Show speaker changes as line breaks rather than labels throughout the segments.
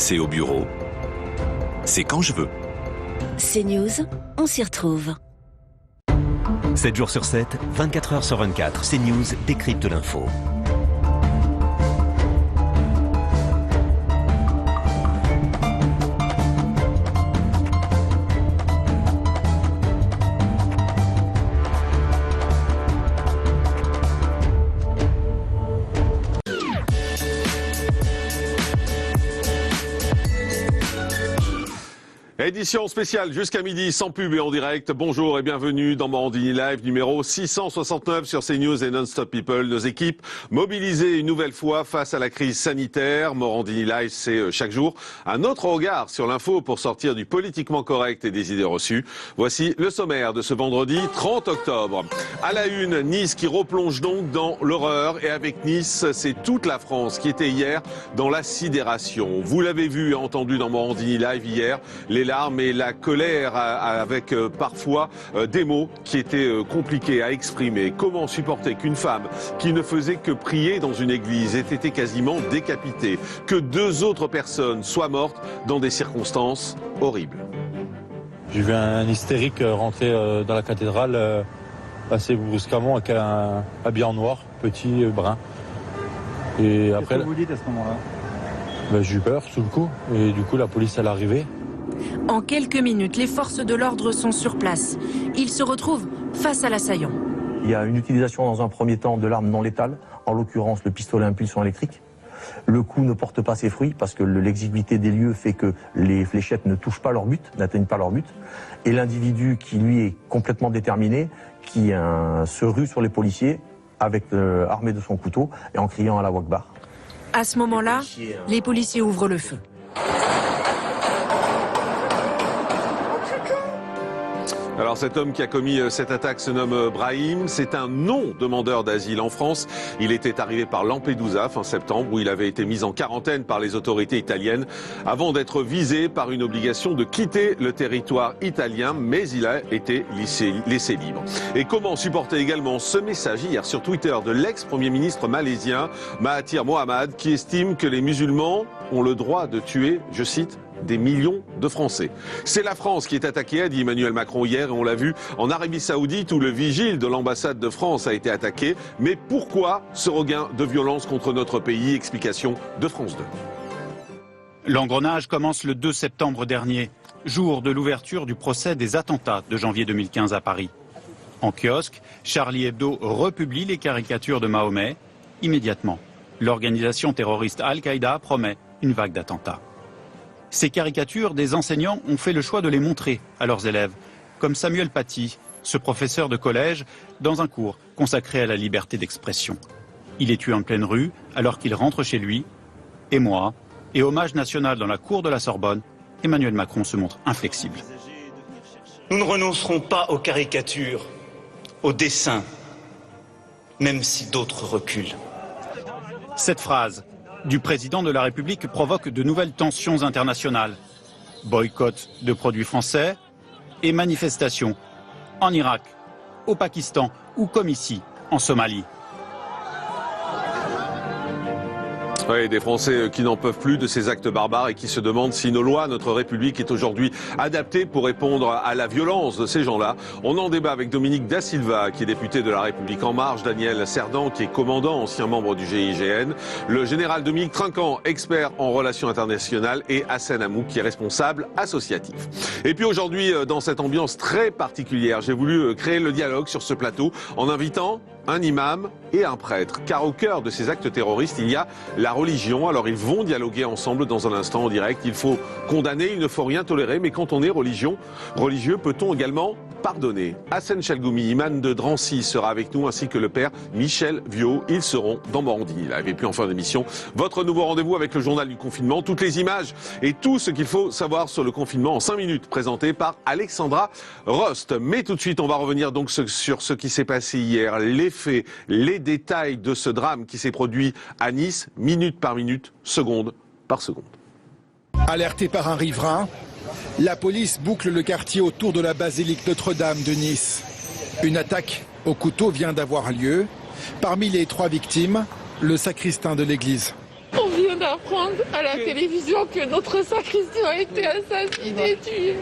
c'est au bureau, c'est quand je veux.
CNews, on s'y retrouve.
7 jours sur 7, 24 heures sur 24, CNews décrypte l'info.
Édition spéciale jusqu'à midi, sans pub et en direct. Bonjour et bienvenue dans Morandini Live numéro 669 sur CNews et Non-Stop People. Nos équipes mobilisées une nouvelle fois face à la crise sanitaire. Morandini Live, c'est chaque jour un autre regard sur l'info pour sortir du politiquement correct et des idées reçues. Voici le sommaire de ce vendredi 30 octobre. À la une, Nice qui replonge donc dans l'horreur. Et avec Nice, c'est toute la France qui était hier dans la sidération. Vous l'avez vu et entendu dans Morandini Live hier, les larmes et la colère avec parfois des mots qui étaient compliqués à exprimer. Comment supporter qu'une femme qui ne faisait que prier dans une église ait été quasiment décapitée, que 2 autres personnes soient mortes dans des circonstances horribles.
J'ai vu un hystérique rentrer dans la cathédrale assez brusquement avec un habit en noir, petit, brun. Et après,
qu'est-ce que vous dites à ce moment-là?
J'ai eu peur sous le coup et du coup la police elle est arrivée.
En quelques minutes, les forces de l'ordre sont sur place. Ils se retrouvent face à l'assaillant.
Il y a une utilisation dans un premier temps de l'arme non létale, en l'occurrence le pistolet à impulsion électrique. Le coup ne porte pas ses fruits parce que l'exiguïté des lieux fait que les fléchettes ne touchent pas leur but, n'atteignent pas leur but. Et l'individu qui lui est complètement déterminé, qui se rue sur les policiers avec armé de son couteau et en criant à la Wakbar.
À ce moment-là, les policiers ouvrent le feu.
Alors cet homme qui a commis cette attaque se nomme Brahim, c'est un non-demandeur d'asile en France. Il était arrivé par Lampedusa fin septembre où il avait été mis en quarantaine par les autorités italiennes avant d'être visé par une obligation de quitter le territoire italien, mais il a été laissé libre. Et comment supporter également ce message hier sur Twitter de l'ex-premier ministre malaisien Mahathir Mohamad qui estime que les musulmans ont le droit de tuer, je cite, des millions de Français. C'est la France qui est attaquée, a dit Emmanuel Macron hier, et on l'a vu en Arabie Saoudite où le vigile de l'ambassade de France a été attaqué. Mais pourquoi ce regain de violence contre notre pays? Explication de France 2.
L'engrenage commence le 2 septembre dernier, jour de l'ouverture du procès des attentats de janvier 2015 à Paris. En kiosque, Charlie Hebdo republie les caricatures de Mahomet. Immédiatement, l'organisation terroriste Al-Qaïda promet une vague d'attentats. Ces caricatures, des enseignants ont fait le choix de les montrer à leurs élèves, comme Samuel Paty, ce professeur de collège, dans un cours consacré à la liberté d'expression. Il est tué en pleine rue, alors qu'il rentre chez lui. Et moi, et hommage national dans la cour de la Sorbonne, Emmanuel Macron se montre inflexible.
Nous ne renoncerons pas aux caricatures, aux dessins, même si d'autres reculent.
Cette phrase du président de la République provoque de nouvelles tensions internationales. Boycott de produits français et manifestations en Irak, au Pakistan ou comme ici, en Somalie.
Oui, des Français qui n'en peuvent plus de ces actes barbares et qui se demandent si nos lois, notre République est aujourd'hui adaptée pour répondre à la violence de ces gens-là. On en débat avec Dominique Da Silva, qui est député de la République En Marche, Daniel Cerdan, qui est commandant, ancien membre du GIGN, le général Dominique Trinquant, expert en relations internationales, et Hassan Amou, qui est responsable associatif. Et puis aujourd'hui, dans cette ambiance très particulière, j'ai voulu créer le dialogue sur ce plateau en invitant un imam et un prêtre. Car au cœur de ces actes terroristes, il y a la religion. Alors ils vont dialoguer ensemble dans un instant en direct. Il faut condamner, il ne faut rien tolérer. Mais quand on est religieux, peut-on également pardonner? Hassan Chalgoumi, imam de Drancy, sera avec nous, ainsi que le père Michel Viau. Ils seront dans Morandini Live. Et puis en fin d'émission, votre nouveau rendez-vous avec le journal du confinement. Toutes les images et tout ce qu'il faut savoir sur le confinement en 5 minutes, présenté par Alexandra Rost. Mais tout de suite, on va revenir donc sur ce qui s'est passé hier, les faits, les détails de ce drame qui s'est produit à Nice, minute par minute, seconde par seconde.
Alerté par un riverain, la police boucle le quartier autour de la basilique Notre-Dame de Nice. Une attaque au couteau vient d'avoir lieu. Parmi les 3 victimes, le sacristain de l'église.
On vit un d'apprendre à la télévision que notre sacristain a été assassiné, tué.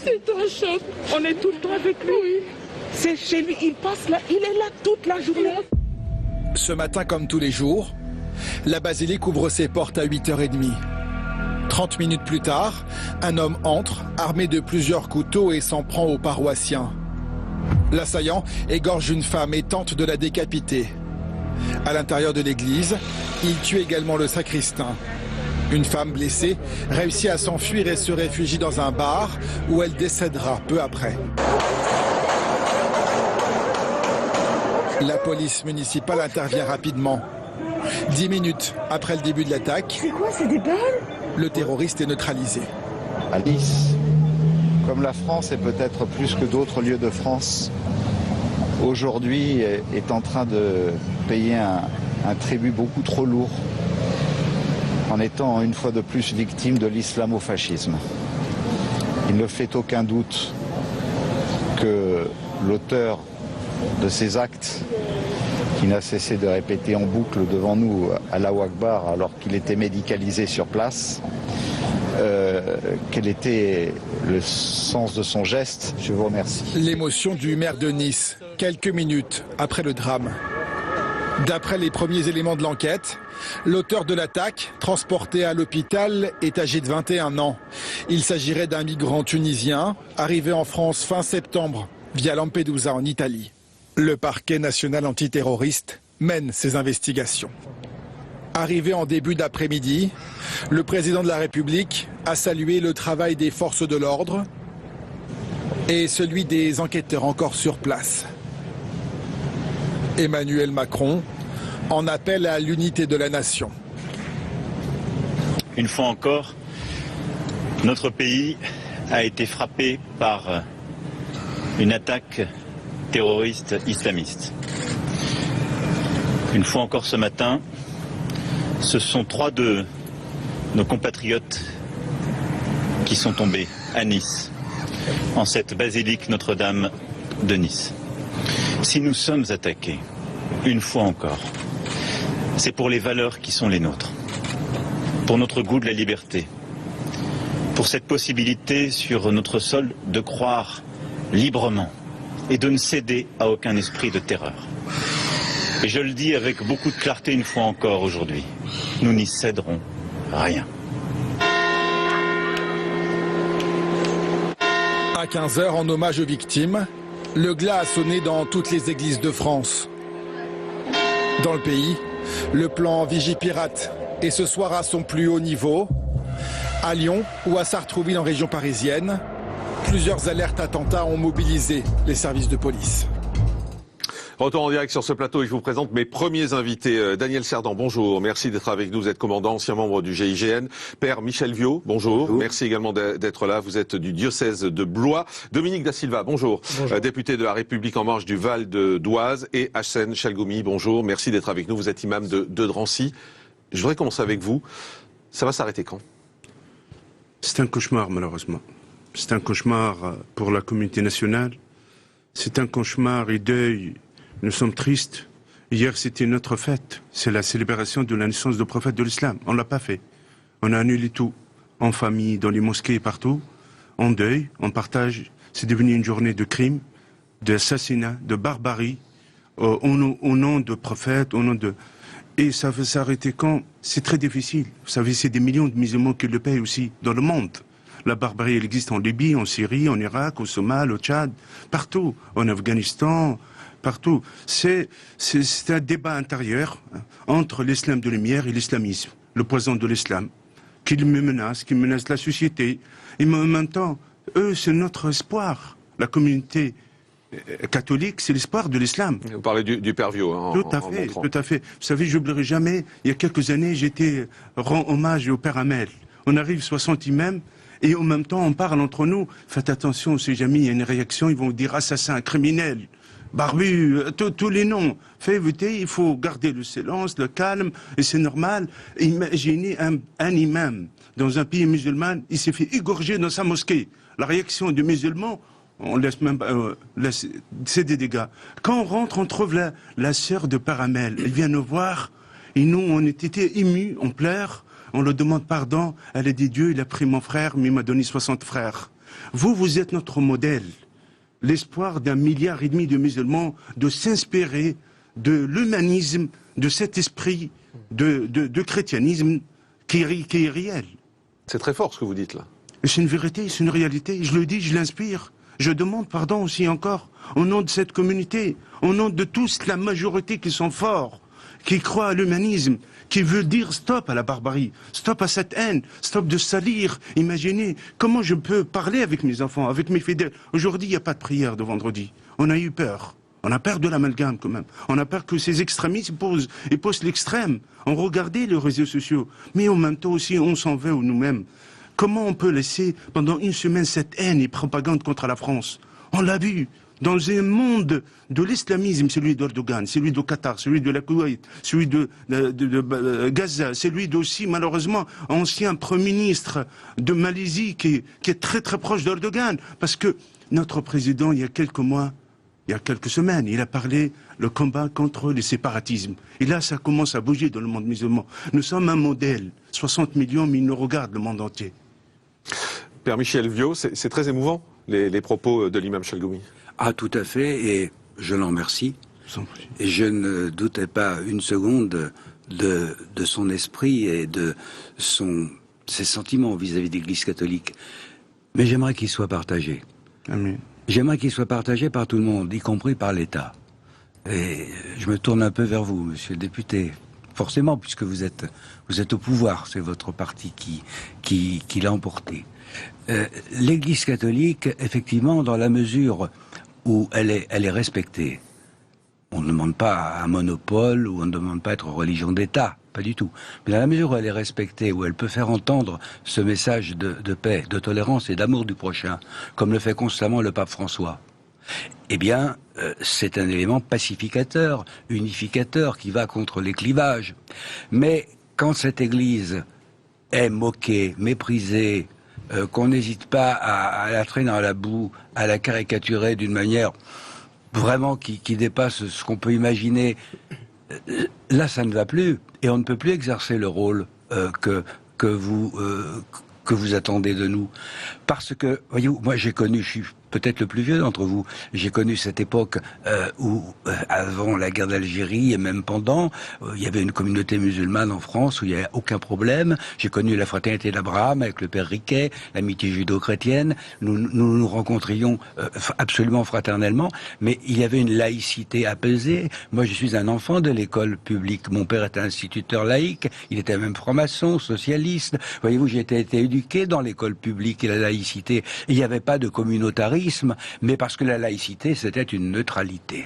C'est un choc.
On est tout le temps avec lui.
Oui.
C'est chez lui, il passe là, il est là toute la journée.
Ce matin, comme tous les jours, la basilique ouvre ses portes à 8h30. 30 minutes plus tard, un homme entre, armé de plusieurs couteaux et s'en prend aux paroissiens. L'assaillant égorge une femme et tente de la décapiter. À l'intérieur de l'église, il tue également le sacristain. Une femme blessée réussit à s'enfuir et se réfugie dans un bar où elle décédera peu après. La police municipale intervient rapidement. 10 minutes après le début de l'attaque,
C'est quoi, c'est des balles?
le terroriste est neutralisé.
À Nice, comme la France et peut-être plus que d'autres lieux de France, aujourd'hui est en train de payer un tribut beaucoup trop lourd en étant une fois de plus victime de l'islamo-fascisme. Il ne fait aucun doute que l'auteur de ces actes, qui n'a cessé de répéter en boucle devant nous Allahu Akbar alors qu'il était médicalisé sur place, quel était le sens de son geste. Je vous remercie.
L'émotion du maire de Nice, quelques minutes après le drame. D'après les premiers éléments de l'enquête, l'auteur de l'attaque, transporté à l'hôpital, est âgé de 21 ans. Il s'agirait d'un migrant tunisien, arrivé en France fin septembre, via Lampedusa en Italie. Le parquet national antiterroriste mène ses investigations. Arrivé en début d'après-midi, le président de la République a salué le travail des forces de l'ordre et celui des enquêteurs encore sur place. Emmanuel Macron en appelle à l'unité de la nation.
Une fois encore, notre pays a été frappé par une attaque terroriste islamiste. Une fois encore ce matin, ce sont 3 de nos compatriotes qui sont tombés à Nice, en cette basilique Notre-Dame de Nice. Si nous sommes attaqués, une fois encore, c'est pour les valeurs qui sont les nôtres, pour notre goût de la liberté, pour cette possibilité sur notre sol de croire librement et de ne céder à aucun esprit de terreur. Et je le dis avec beaucoup de clarté une fois encore aujourd'hui, nous n'y céderons rien.
À 15h, en hommage aux victimes, le glas a sonné dans toutes les églises de France. Dans le pays, le plan Vigipirate est ce soir à son plus haut niveau. À Lyon ou à Sartrouville en région parisienne, plusieurs alertes attentats ont mobilisé les services de police.
Retour en direct sur ce plateau et je vous présente mes premiers invités. Daniel Cerdan, bonjour. Merci d'être avec nous. Vous êtes commandant, ancien membre du GIGN. Père Michel Viau, bonjour. Merci également d'être là. Vous êtes du diocèse de Blois. Dominique Da Silva, bonjour. Député de la République en marche du Val d'Oise. Et Hassen Chalgoumi, bonjour. Merci d'être avec nous. Vous êtes imam de Drancy. Je voudrais commencer avec vous. Ça va s'arrêter quand?
C'est un cauchemar, malheureusement. C'est un cauchemar pour la communauté nationale. C'est un cauchemar et deuil. Nous sommes tristes. Hier, c'était notre fête. C'est la célébration de la naissance du prophète de l'islam. On ne l'a pas fait. On a annulé tout. En famille, dans les mosquées, partout. En deuil, on partage. C'est devenu une journée de crime, d'assassinat, de barbarie, au nom de prophètes, au nom de... Et ça va s'arrêter quand? C'est très difficile. Vous savez, c'est des millions de musulmans qui le payent aussi, dans le monde. La barbarie, elle existe en Libye, en Syrie, en Irak, au Somalie, au Tchad, partout. En Afghanistan... partout. C'est un débat intérieur entre l'islam de lumière et l'islamisme, le poison de l'islam, qui menace la société. Et en même temps, eux, c'est notre espoir. La communauté catholique, c'est l'espoir de l'islam.
Vous parlez du Père Viau.
Tout à fait. Vous savez, j'oublierai jamais, il y a quelques années, j'étais rend hommage au Père Hamel. On arrive 60 imams, et en même temps, on parle entre nous. Faites attention, si jamais il y a une réaction, ils vont vous dire assassin, criminel. Barbu, tous les noms. Il faut garder le silence, le calme, et c'est normal. Imaginez un imam dans un pays musulman, il s'est fait égorger dans sa mosquée. La réaction du musulman, on laisse même c'est des dégâts. Quand on rentre, on trouve la sœur de Père Hamel. Elle vient nous voir Et nous, on était émus, on pleure, on leur demande pardon. Elle a dit Dieu, il a pris mon frère, mais il m'a donné 60 frères. Vous êtes notre modèle. L'espoir d'1,5 milliard de musulmans de s'inspirer de l'humanisme, de cet esprit de chrétianisme qui est réel.
C'est très fort ce que vous dites là.
C'est une vérité, c'est une réalité. Je le dis, je l'inspire. Je demande pardon aussi encore, au nom de cette communauté, au nom de tous, la majorité qui sont forts, qui croient à l'humanisme, qui veut dire stop à la barbarie, stop à cette haine, stop de salir. Imaginez, comment je peux parler avec mes enfants, avec mes fidèles. Aujourd'hui, il n'y a pas de prière de vendredi. On a eu peur. On a peur de l'amalgame quand même. On a peur que ces extrémistes ils posent l'extrême. On regardait les réseaux sociaux. Mais en même temps aussi, on s'en veut nous-mêmes. Comment on peut laisser pendant une semaine cette haine et propagande contre la France? On l'a vu. Dans un monde de l'islamisme, celui d'Erdogan, celui du Qatar, celui de la Koweït, celui de Gaza, celui d'aussi, malheureusement, ancien Premier ministre de Malaisie qui est très très proche d'Erdogan. Parce que notre président, il y a quelques mois, il y a quelques semaines, il a parlé le combat contre les séparatismes. Et là, ça commence à bouger dans le monde musulman. Nous sommes un modèle. 60 millions, mais ils nous regardent le monde entier.
Père Michel Viaud, c'est très émouvant, les propos de l'imam Chalgoumi.
Ah, tout à fait, et je l'en remercie. Et je ne doutais pas une seconde de son esprit et de ses sentiments vis-à-vis de l'Église catholique. Mais j'aimerais qu'il soit partagé.
Amen.
J'aimerais qu'il soit partagé par tout le monde, y compris par l'État. Et je me tourne un peu vers vous, monsieur le député. Forcément, puisque vous êtes au pouvoir, c'est votre parti qui l'a emporté. L'Église catholique, effectivement, dans la mesure où elle est respectée, on ne demande pas un monopole ou on ne demande pas être religion d'État, pas du tout. Mais dans la mesure où elle est respectée, où elle peut faire entendre ce message de paix, de tolérance et d'amour du prochain, comme le fait constamment le pape François, eh bien, c'est un élément pacificateur, unificateur, qui va contre les clivages. Mais quand cette Église est moquée, méprisée, qu'on n'hésite pas à la traîner dans la boue, à la caricaturer d'une manière vraiment qui dépasse ce qu'on peut imaginer, là, ça ne va plus. Et on ne peut plus exercer le rôle que vous attendez de nous. Parce que, voyez-vous, moi j'ai connu, je suis peut-être le plus vieux d'entre vous, j'ai connu cette époque où, avant la guerre d'Algérie et même pendant, il y avait une communauté musulmane en France où il n'y avait aucun problème. J'ai connu la fraternité d'Abraham avec le père Riquet, l'amitié judo-chrétienne. Nous rencontrions absolument fraternellement, mais il y avait une laïcité apaisée. Moi, je suis un enfant de l'école publique. Mon père était instituteur laïque, il était même franc-maçon, socialiste. Voyez-vous, j'ai été éduqué dans l'école publique et la laïcité. Il n'y avait pas de communautarisme, mais parce que la laïcité, c'était une neutralité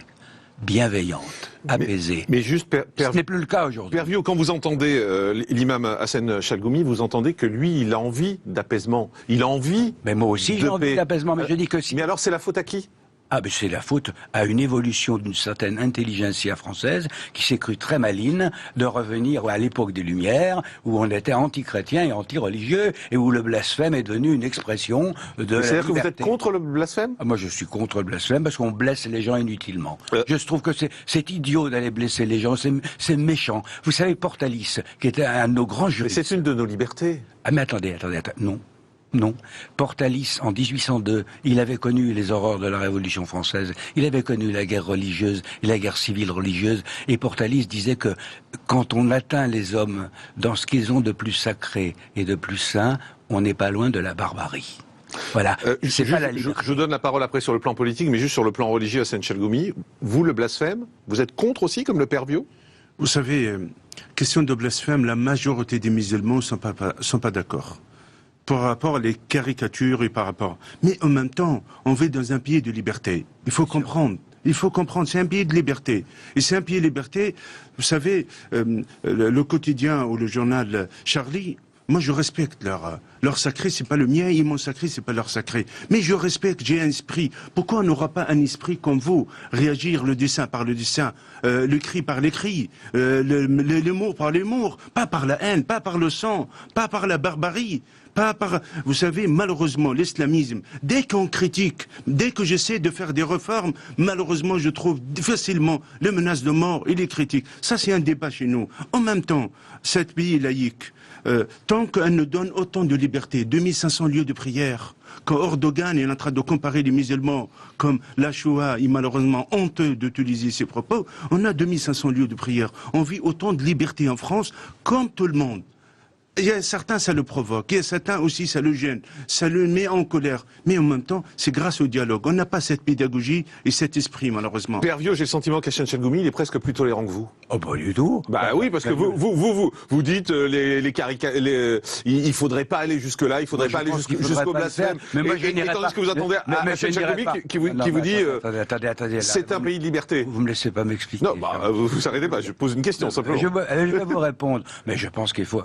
bienveillante, apaisée.
Mais juste,
ce n'est plus le cas aujourd'hui.
Père Viaud, quand vous entendez l'imam Hassan Chalgoumi, vous entendez que lui, il a envie d'apaisement. Il a envie.
Mais moi aussi, j'ai envie d'apaisement. Mais je dis que si.
Mais alors, c'est la faute à qui?
Ah, ben c'est la faute à une évolution d'une certaine intelligentsia française qui s'est crue très maligne de revenir à l'époque des Lumières où on était anti-chrétien et anti-religieux et où le blasphème est devenu une expression de la liberté.
C'est-à-dire que vous êtes contre le blasphème?
Moi, je suis contre le blasphème parce qu'on blesse les gens inutilement. Je trouve que c'est idiot d'aller blesser les gens, c'est méchant. Vous savez, Portalis, qui était un de nos grands juristes...
Mais c'est une de nos libertés.
Ah, mais attendez, non. Non. Portalis, en 1802, il avait connu les horreurs de la Révolution française, il avait connu la guerre religieuse et la guerre civile religieuse, et Portalis disait que quand on atteint les hommes dans ce qu'ils ont de plus sacré et de plus saint, on n'est pas loin de la barbarie. Voilà. C'est pas la liberté.
Je donne la parole après sur le plan politique, mais juste sur le plan religieux, Hassan Chalgoumi, vous, le blasphème, vous êtes contre aussi, comme le père Viaud?
Vous savez, question de blasphème, la majorité des musulmans sont pas d'accord. Par rapport à les caricatures et par rapport... Mais en même temps, on vit dans un pays de liberté. Il faut comprendre. Il faut comprendre, c'est un pays de liberté. Et c'est un pays de liberté, vous savez, le quotidien ou le journal Charlie Moi, je respecte leur sacré, c'est pas le mien, et mon sacré, c'est pas leur sacré. Mais je respecte, j'ai un esprit. Pourquoi on n'aura pas un esprit comme vous? Réagir le dessin par le dessin, le cri par les cris, l'humour par l'humour, pas par la haine, pas par le sang, pas par la barbarie. Pas par... Vous savez, malheureusement, l'islamisme, dès qu'on critique, dès que j'essaie de faire des réformes, malheureusement, je trouve facilement les menaces de mort et les critiques. Ça, c'est un débat chez nous. En même temps, cet pays laïque, tant qu'elle nous donne autant de liberté, 2500 lieux de prière, quand Erdogan est en train de comparer les musulmans comme la Shoah, il est malheureusement honteux d'utiliser ces propos, on a 2500 lieux de prière. On vit autant de liberté en France, comme tout le monde. Il y a certains, ça le provoque. Il y a certains aussi, ça le gêne. Ça le met en colère. Mais en même temps, c'est grâce au dialogue. On n'a pas cette pédagogie et cet esprit, malheureusement.
Père Vieux, j'ai le sentiment qu'Hachem Chalgoumi, il est presque plus tolérant que vous.
Oh, pas du tout.
Bah oui, parce que vous dites il faudrait pas aller jusque-là, il faudrait pas aller jusqu'au blasphème.
Mais moi,
et tandis que vous attendez à Hachem Chalgoumi qui vous dit c'est un pays de liberté.
Vous me laissez pas m'expliquer.
Non, vous arrêtez pas, je pose une question simplement.
Je vais vous répondre. Mais je pense qu'il faut,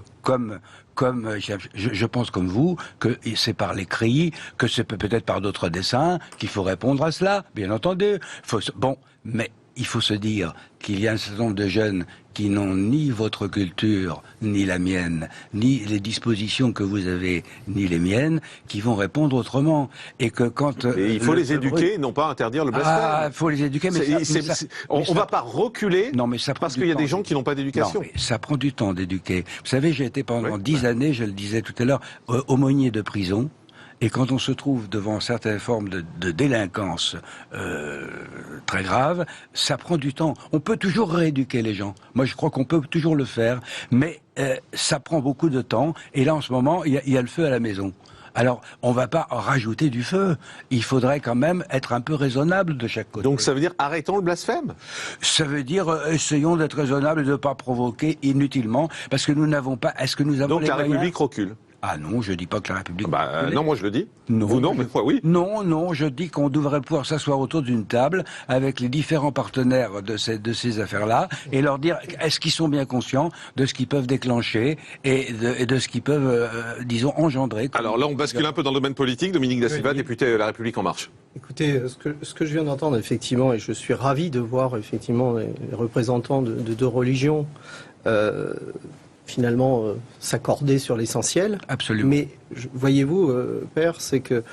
je pense comme vous, que c'est par les cris, que c'est peut-être par d'autres dessins qu'il faut répondre à cela, bien entendu. Mais il faut se dire qu'il y a un certain nombre de jeunes qui n'ont ni votre culture, ni la mienne, ni les dispositions que vous avez, ni les miennes, qui vont répondre autrement. Et que quand...
Et il faut les éduquer, non pas interdire le blasphème.
Ah, il faut les éduquer, mais
on va pas reculer parce qu'il y a des gens qui n'ont pas d'éducation.
Non, mais ça prend du temps d'éduquer. Vous savez, j'ai été pendant 10 années, je le disais tout à l'heure, aumônier de prison. Et quand on se trouve devant certaines formes de délinquance très graves, ça prend du temps. On peut toujours rééduquer les gens. Moi, je crois qu'on peut toujours le faire, mais ça prend beaucoup de temps. Et là, en ce moment, il y a le feu à la maison. Alors, on va pas rajouter du feu. Il faudrait quand même être un peu raisonnable de chaque côté.
Donc ça veut dire arrêtons le blasphème?
Ça veut dire essayons d'être raisonnables et de ne pas provoquer inutilement, parce que nous n'avons pas... Est-ce que nous avons
Donc la République recule?
Ah non, je dis pas que la République...
non, moi je le dis.
Non,
vous non, mais moi oui.
Non, je dis qu'on devrait pouvoir s'asseoir autour d'une table avec les différents partenaires de ces affaires-là et leur dire est-ce qu'ils sont bien conscients de ce qu'ils peuvent déclencher et de ce qu'ils peuvent, disons, engendrer.
Alors là, on bascule un peu dans le domaine politique. Dominique Da Silva, député La République En Marche.
Écoutez, ce que je viens d'entendre, effectivement, et je suis ravi de voir, effectivement, les représentants de deux religions finalement s'accorder sur l'essentiel.
Absolument.
Mais voyez-vous, Père, c'est que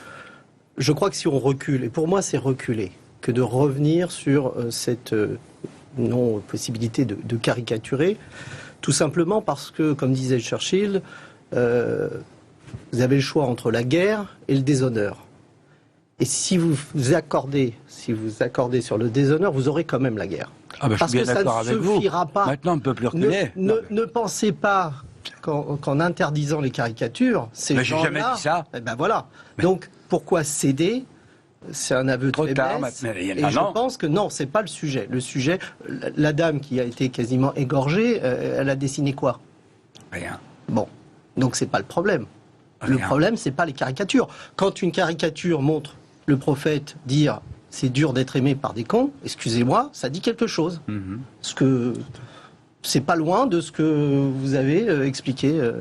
je crois que si on recule, et pour moi c'est reculer, que de revenir sur cette non-possibilité de caricaturer, tout simplement parce que, comme disait Churchill, vous avez le choix entre la guerre et le déshonneur. Et si vous accordez sur le déshonneur, vous aurez quand même la guerre.
Ah ben,
parce que ça ne suffira pas.
Maintenant, on ne peut plus reculer.
Ne pensez pas qu'en interdisant les caricatures, ces gens-là...
J'ai jamais dit ça.
Eh ben voilà. Mais... Donc, pourquoi céder? C'est un aveu de faiblesse. Et je pense que non, c'est pas le sujet. Le sujet, la dame qui a été quasiment égorgée, elle a dessiné quoi?
Rien.
Bon, donc c'est pas le problème.
Rien.
Le problème, c'est pas les caricatures. Quand une caricature montre le prophète dire c'est dur d'être aimé par des cons, excusez-moi, ça dit quelque chose. Parce que c'est pas loin de ce que vous avez expliqué.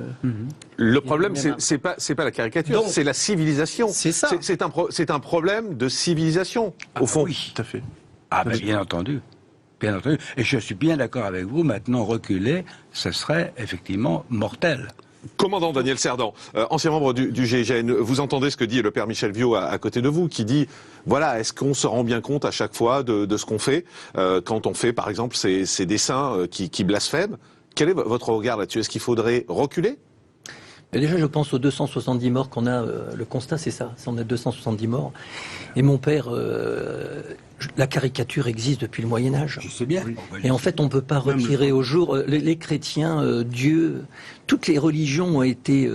Le problème, c'est pas la caricature, c'est la civilisation.
C'est ça.
C'est un problème de civilisation, au fond.
Oui, tout à fait. Ah ben, bien entendu. Bien entendu. Et je suis bien d'accord avec vous, maintenant reculer, ce serait effectivement mortel.
Commandant Daniel Cerdan, ancien membre du GIGN, vous entendez ce que dit le père Michel Viau à côté de vous, qui dit, voilà, est-ce qu'on se rend bien compte à chaque fois de ce qu'on fait, quand on fait par exemple ces dessins qui blasphèment? Quel est votre regard là-dessus? Est-ce qu'il faudrait reculer?
Et déjà, je pense aux 270 morts qu'on a. Le constat, c'est ça. On a 270 morts. Et mon père, la caricature existe depuis le Moyen-Âge.
Je sais bien.
Et en fait, on ne peut pas retirer au jour. Les chrétiens, Dieu, toutes les religions ont été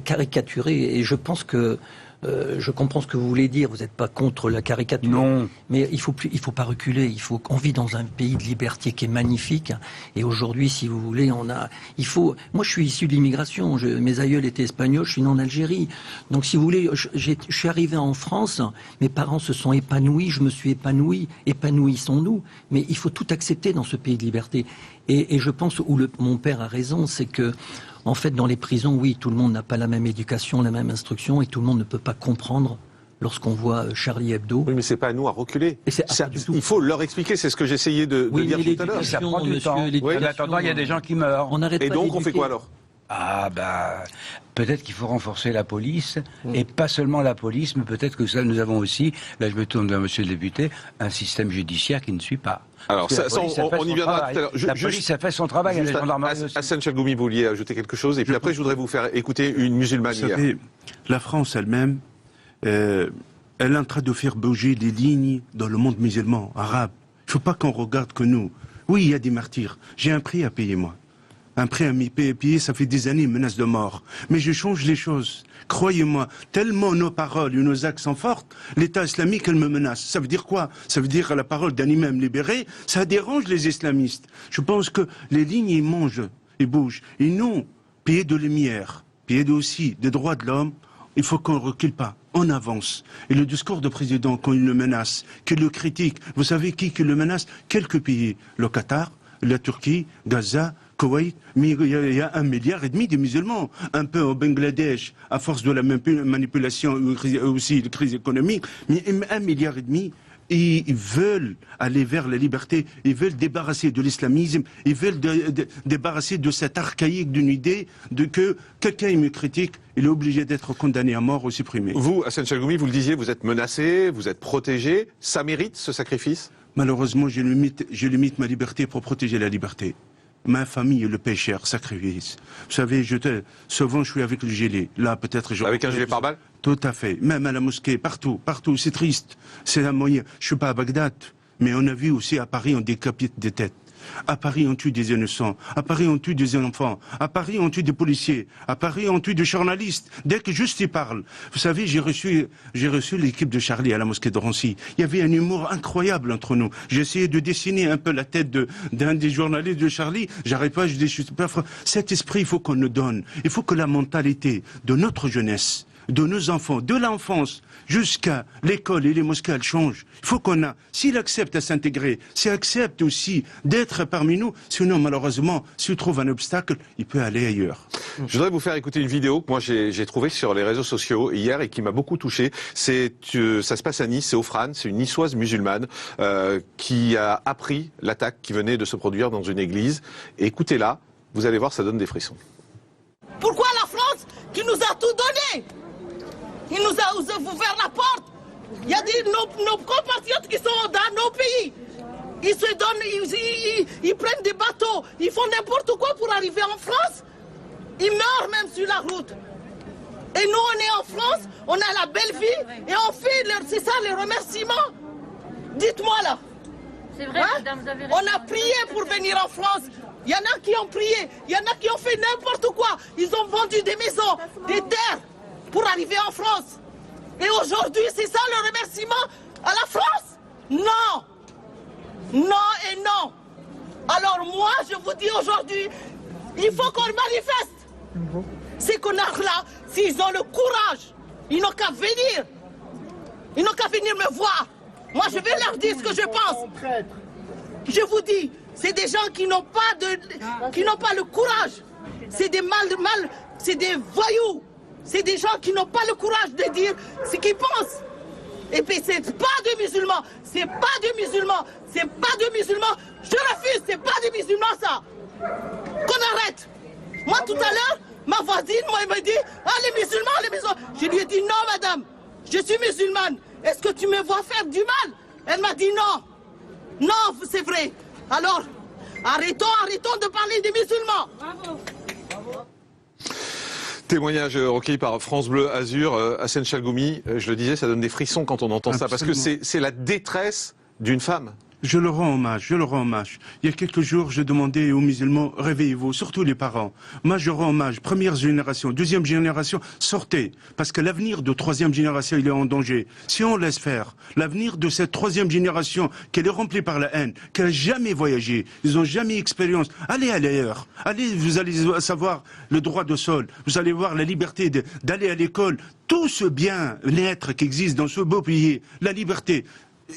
caricaturées. Et je pense que je comprends ce que vous voulez dire. Vous n'êtes pas contre la caricature.
Non.
Mais il faut pas reculer. On vit dans un pays de liberté qui est magnifique. Et aujourd'hui, si vous voulez, moi, je suis issu de l'immigration. Mes aïeuls étaient espagnols. Je suis né en Algérie. Donc, si vous voulez, je suis arrivé en France. Mes parents se sont épanouis. Je me suis épanoui. Épanouissons-nous. Mais il faut tout accepter dans ce pays de liberté. Et je pense où mon père a raison, c'est que En fait, dans les prisons, oui, tout le monde n'a pas la même éducation, la même instruction, et tout le monde ne peut pas comprendre lorsqu'on voit Charlie Hebdo.
Oui, mais c'est pas à nous à reculer. Il faut leur expliquer, c'est ce que j'essayais de dire tout à l'heure.
Ça prend du temps. En attendant, il y a des gens qui meurent.
Et donc, on fait quoi alors ?
Ah bah, peut-être qu'il faut renforcer la police, et pas seulement la police, mais peut-être que ça, nous avons aussi, là je me tourne vers monsieur le député, un système judiciaire qui ne suit pas.
Alors, ça, on y viendra tout à l'heure.
La police a fait son travail, la gendarmerie aussi.
Hassan Chalgoumi, vous vouliez ajouter quelque chose, et puis après je voudrais vous faire écouter une musulmane hier.
Vous savez, la France elle-même, elle est en train de faire bouger les lignes dans le monde musulman, arabe. Il ne faut pas qu'on regarde que nous. Oui, il y a des martyrs. J'ai un prix à payer, moi. Un prix à payer, ça fait des années, menace de mort. Mais je change les choses. Croyez-moi, tellement nos paroles et nos actes sont fortes, l'État islamique, elle me menace. Ça veut dire quoi? Ça veut dire la parole d'un imam libéré, ça dérange les islamistes. Je pense que les lignes, ils mangent, ils bougent. Et non, pied de lumière, pied aussi des droits de l'homme, il faut qu'on ne recule pas. On avance. Et le discours du président, quand il le menace, qu'il le critique, vous savez qui le menace? Quelques pays. Le Qatar, la Turquie, Gaza, Koweït, mais il y a 1,5 milliard de musulmans. Un peu au Bangladesh, à force de la manipulation, aussi de crise économique, mais 1,5 milliard. Et ils veulent aller vers la liberté, ils veulent débarrasser de l'islamisme, ils veulent débarrasser de cette archaïque d'une idée de que quelqu'un me critique, il est obligé d'être condamné à mort ou supprimé.
Vous, Hassan Chalgoumi, vous le disiez, vous êtes menacé, vous êtes protégé. Ça mérite ce sacrifice?
Malheureusement, je limite ma liberté pour protéger la liberté. Ma famille est le pécheur, sacrifice. Vous savez, souvent je suis avec le gilet. Là, peut-être...
Avec un gilet pare-balles?
Tout à fait. Même à la mosquée, partout. C'est triste. C'est un moyen. Je suis pas à Bagdad, mais on a vu aussi à Paris, on décapite des têtes. À Paris, on tue des innocents. À Paris, on tue des enfants. À Paris, on tue des policiers. À Paris, on tue des journalistes. Dès que juste ils parlent. Vous savez, j'ai reçu l'équipe de Charlie à la mosquée de Rancy. Il y avait un humour incroyable entre nous. J'ai essayé de dessiner un peu la tête d'un des journalistes de Charlie. J'arrive pas, je dis, je suis pas... Cet esprit, il faut qu'on nous donne. Il faut que la mentalité de notre jeunesse, de nos enfants, de l'enfance, jusqu'à l'école et les mosquées, elles changent. Il faut qu'on a, s'il accepte à s'intégrer, s'il accepte aussi d'être parmi nous, sinon malheureusement, s'il trouve un obstacle, il peut aller ailleurs.
Je voudrais vous faire écouter une vidéo que moi j'ai trouvée sur les réseaux sociaux hier et qui m'a beaucoup touché. Ça se passe à Nice, c'est Ofrane, c'est une niçoise musulmane qui a appris l'attaque qui venait de se produire dans une église. Et écoutez-la, vous allez voir, ça donne des frissons.
Pourquoi la France qui nous a tout donné? Il nous a ouvert la porte. Il y a nos compatriotes qui sont dans nos pays. Ils se donnent, ils prennent des bateaux, ils font n'importe quoi pour arriver en France. Ils meurent même sur la route. Et nous, on est en France, on a la belle vie et on fait, c'est ça les remerciements. Dites-moi là.
C'est vrai, madame, vous avez raison.
On a prié pour venir en France. Il y en a qui ont prié, il y en a qui ont fait n'importe quoi. Ils ont vendu des maisons, des terres pour arriver en France. Et aujourd'hui, c'est ça le remerciement à la France? Non. Non et non. Alors moi, je vous dis aujourd'hui, il faut qu'on manifeste. Ces connards-là, s'ils ont le courage, ils n'ont qu'à venir. Ils n'ont qu'à venir me voir. Moi, je vais leur dire ce que je pense. Je vous dis, c'est des gens qui n'ont pas le courage. C'est des c'est des voyous. C'est des gens qui n'ont pas le courage de dire ce qu'ils pensent. Et puis c'est pas de musulmans. C'est pas de musulmans. C'est pas de musulmans. Je refuse, c'est pas des musulmans ça. Qu'on arrête. Moi tout à l'heure, ma voisine, elle me dit, ah les musulmans. Je lui ai dit non madame, je suis musulmane. Est-ce que tu me vois faire du mal? Elle m'a dit non. Non, c'est vrai. Alors, arrêtons de parler des musulmans. Bravo.
Témoignage recueilli par France Bleu Azur, Hassan Chalgoumi, je le disais, ça donne des frissons quand on entend ça, parce que c'est la détresse d'une femme.
Je le rends hommage. Il y a quelques jours, je demandais aux musulmans, réveillez-vous, surtout les parents. Moi, je rends hommage. Première génération, deuxième génération, sortez. Parce que l'avenir de troisième génération, il est en danger. Si on laisse faire, l'avenir de cette troisième génération, qu'elle est remplie par la haine, qu'elle n'a jamais voyagé, ils n'ont jamais expérience, allez ailleurs. Allez, vous allez savoir le droit de sol. Vous allez voir la liberté d'aller à l'école. Tout ce bien-être qui existe dans ce beau pays, la liberté.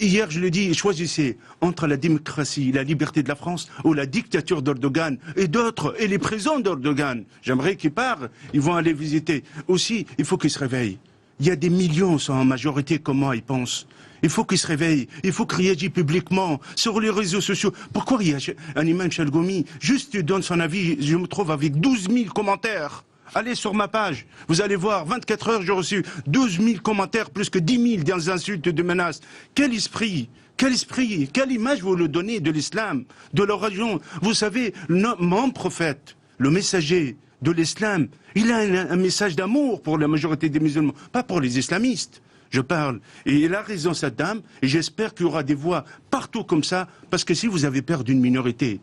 hier je le dis, choisissez entre la démocratie, la liberté de la France ou la dictature d'Erdogan et d'autres, et les prisons d'Erdogan. J'aimerais qu'ils partent, ils vont aller visiter. Aussi, il faut qu'ils se réveillent. Il y a des millions sont en majorité, comment ils pensent. Il faut qu'ils se réveillent, il faut qu'ils réagissent publiquement sur les réseaux sociaux. Pourquoi il y a un imam Chalgoumi, juste il donne son avis, je me trouve avec 12 000 commentaires. Allez sur ma page, vous allez voir, 24 heures, j'ai reçu 12 000 commentaires, plus que 10 000 dans insultes et de menaces. Quel esprit, quelle image vous le donnez de l'islam, de leur religion. Vous savez, mon prophète, le messager de l'islam, il a un message d'amour pour la majorité des musulmans, pas pour les islamistes. Je parle. Et il a raison, cette dame, et j'espère qu'il y aura des voix partout comme ça, parce que si vous avez peur d'une minorité,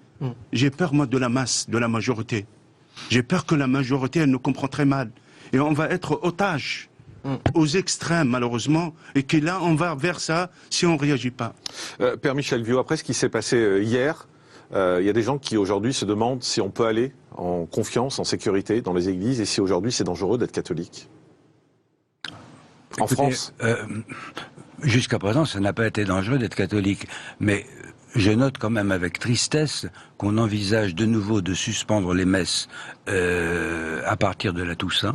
j'ai peur, moi, de la masse, de la majorité. J'ai peur que la majorité, elle nous comprend très mal. Et on va être otage aux extrêmes, malheureusement, et que là, on va vers ça si on ne réagit pas.
Père Michel Viau, après ce qui s'est passé hier, il y a des gens qui aujourd'hui se demandent si on peut aller en confiance, en sécurité dans les églises, et si aujourd'hui c'est dangereux d'être catholique. En France.
Jusqu'à présent, ça n'a pas été dangereux d'être catholique, mais je note quand même avec tristesse qu'on envisage de nouveau de suspendre les messes à partir de la Toussaint.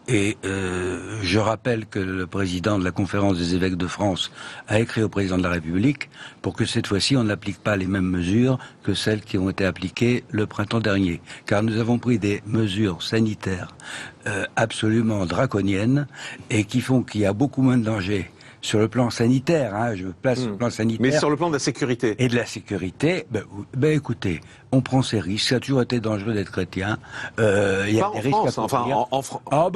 Et je rappelle que le président de la Conférence des évêques de France a écrit au président de la République pour que cette fois-ci on n'applique pas les mêmes mesures que celles qui ont été appliquées le printemps dernier. Car nous avons pris des mesures sanitaires absolument draconiennes et qui font qu'il y a beaucoup moins de danger. Sur le plan sanitaire, hein, je me place sur le plan sanitaire.
Mais sur le plan de la sécurité.
Et de la sécurité, écoutez, on prend ces risques. Ça a toujours été dangereux d'être chrétien. Il y a des risques à courir. En France. Ah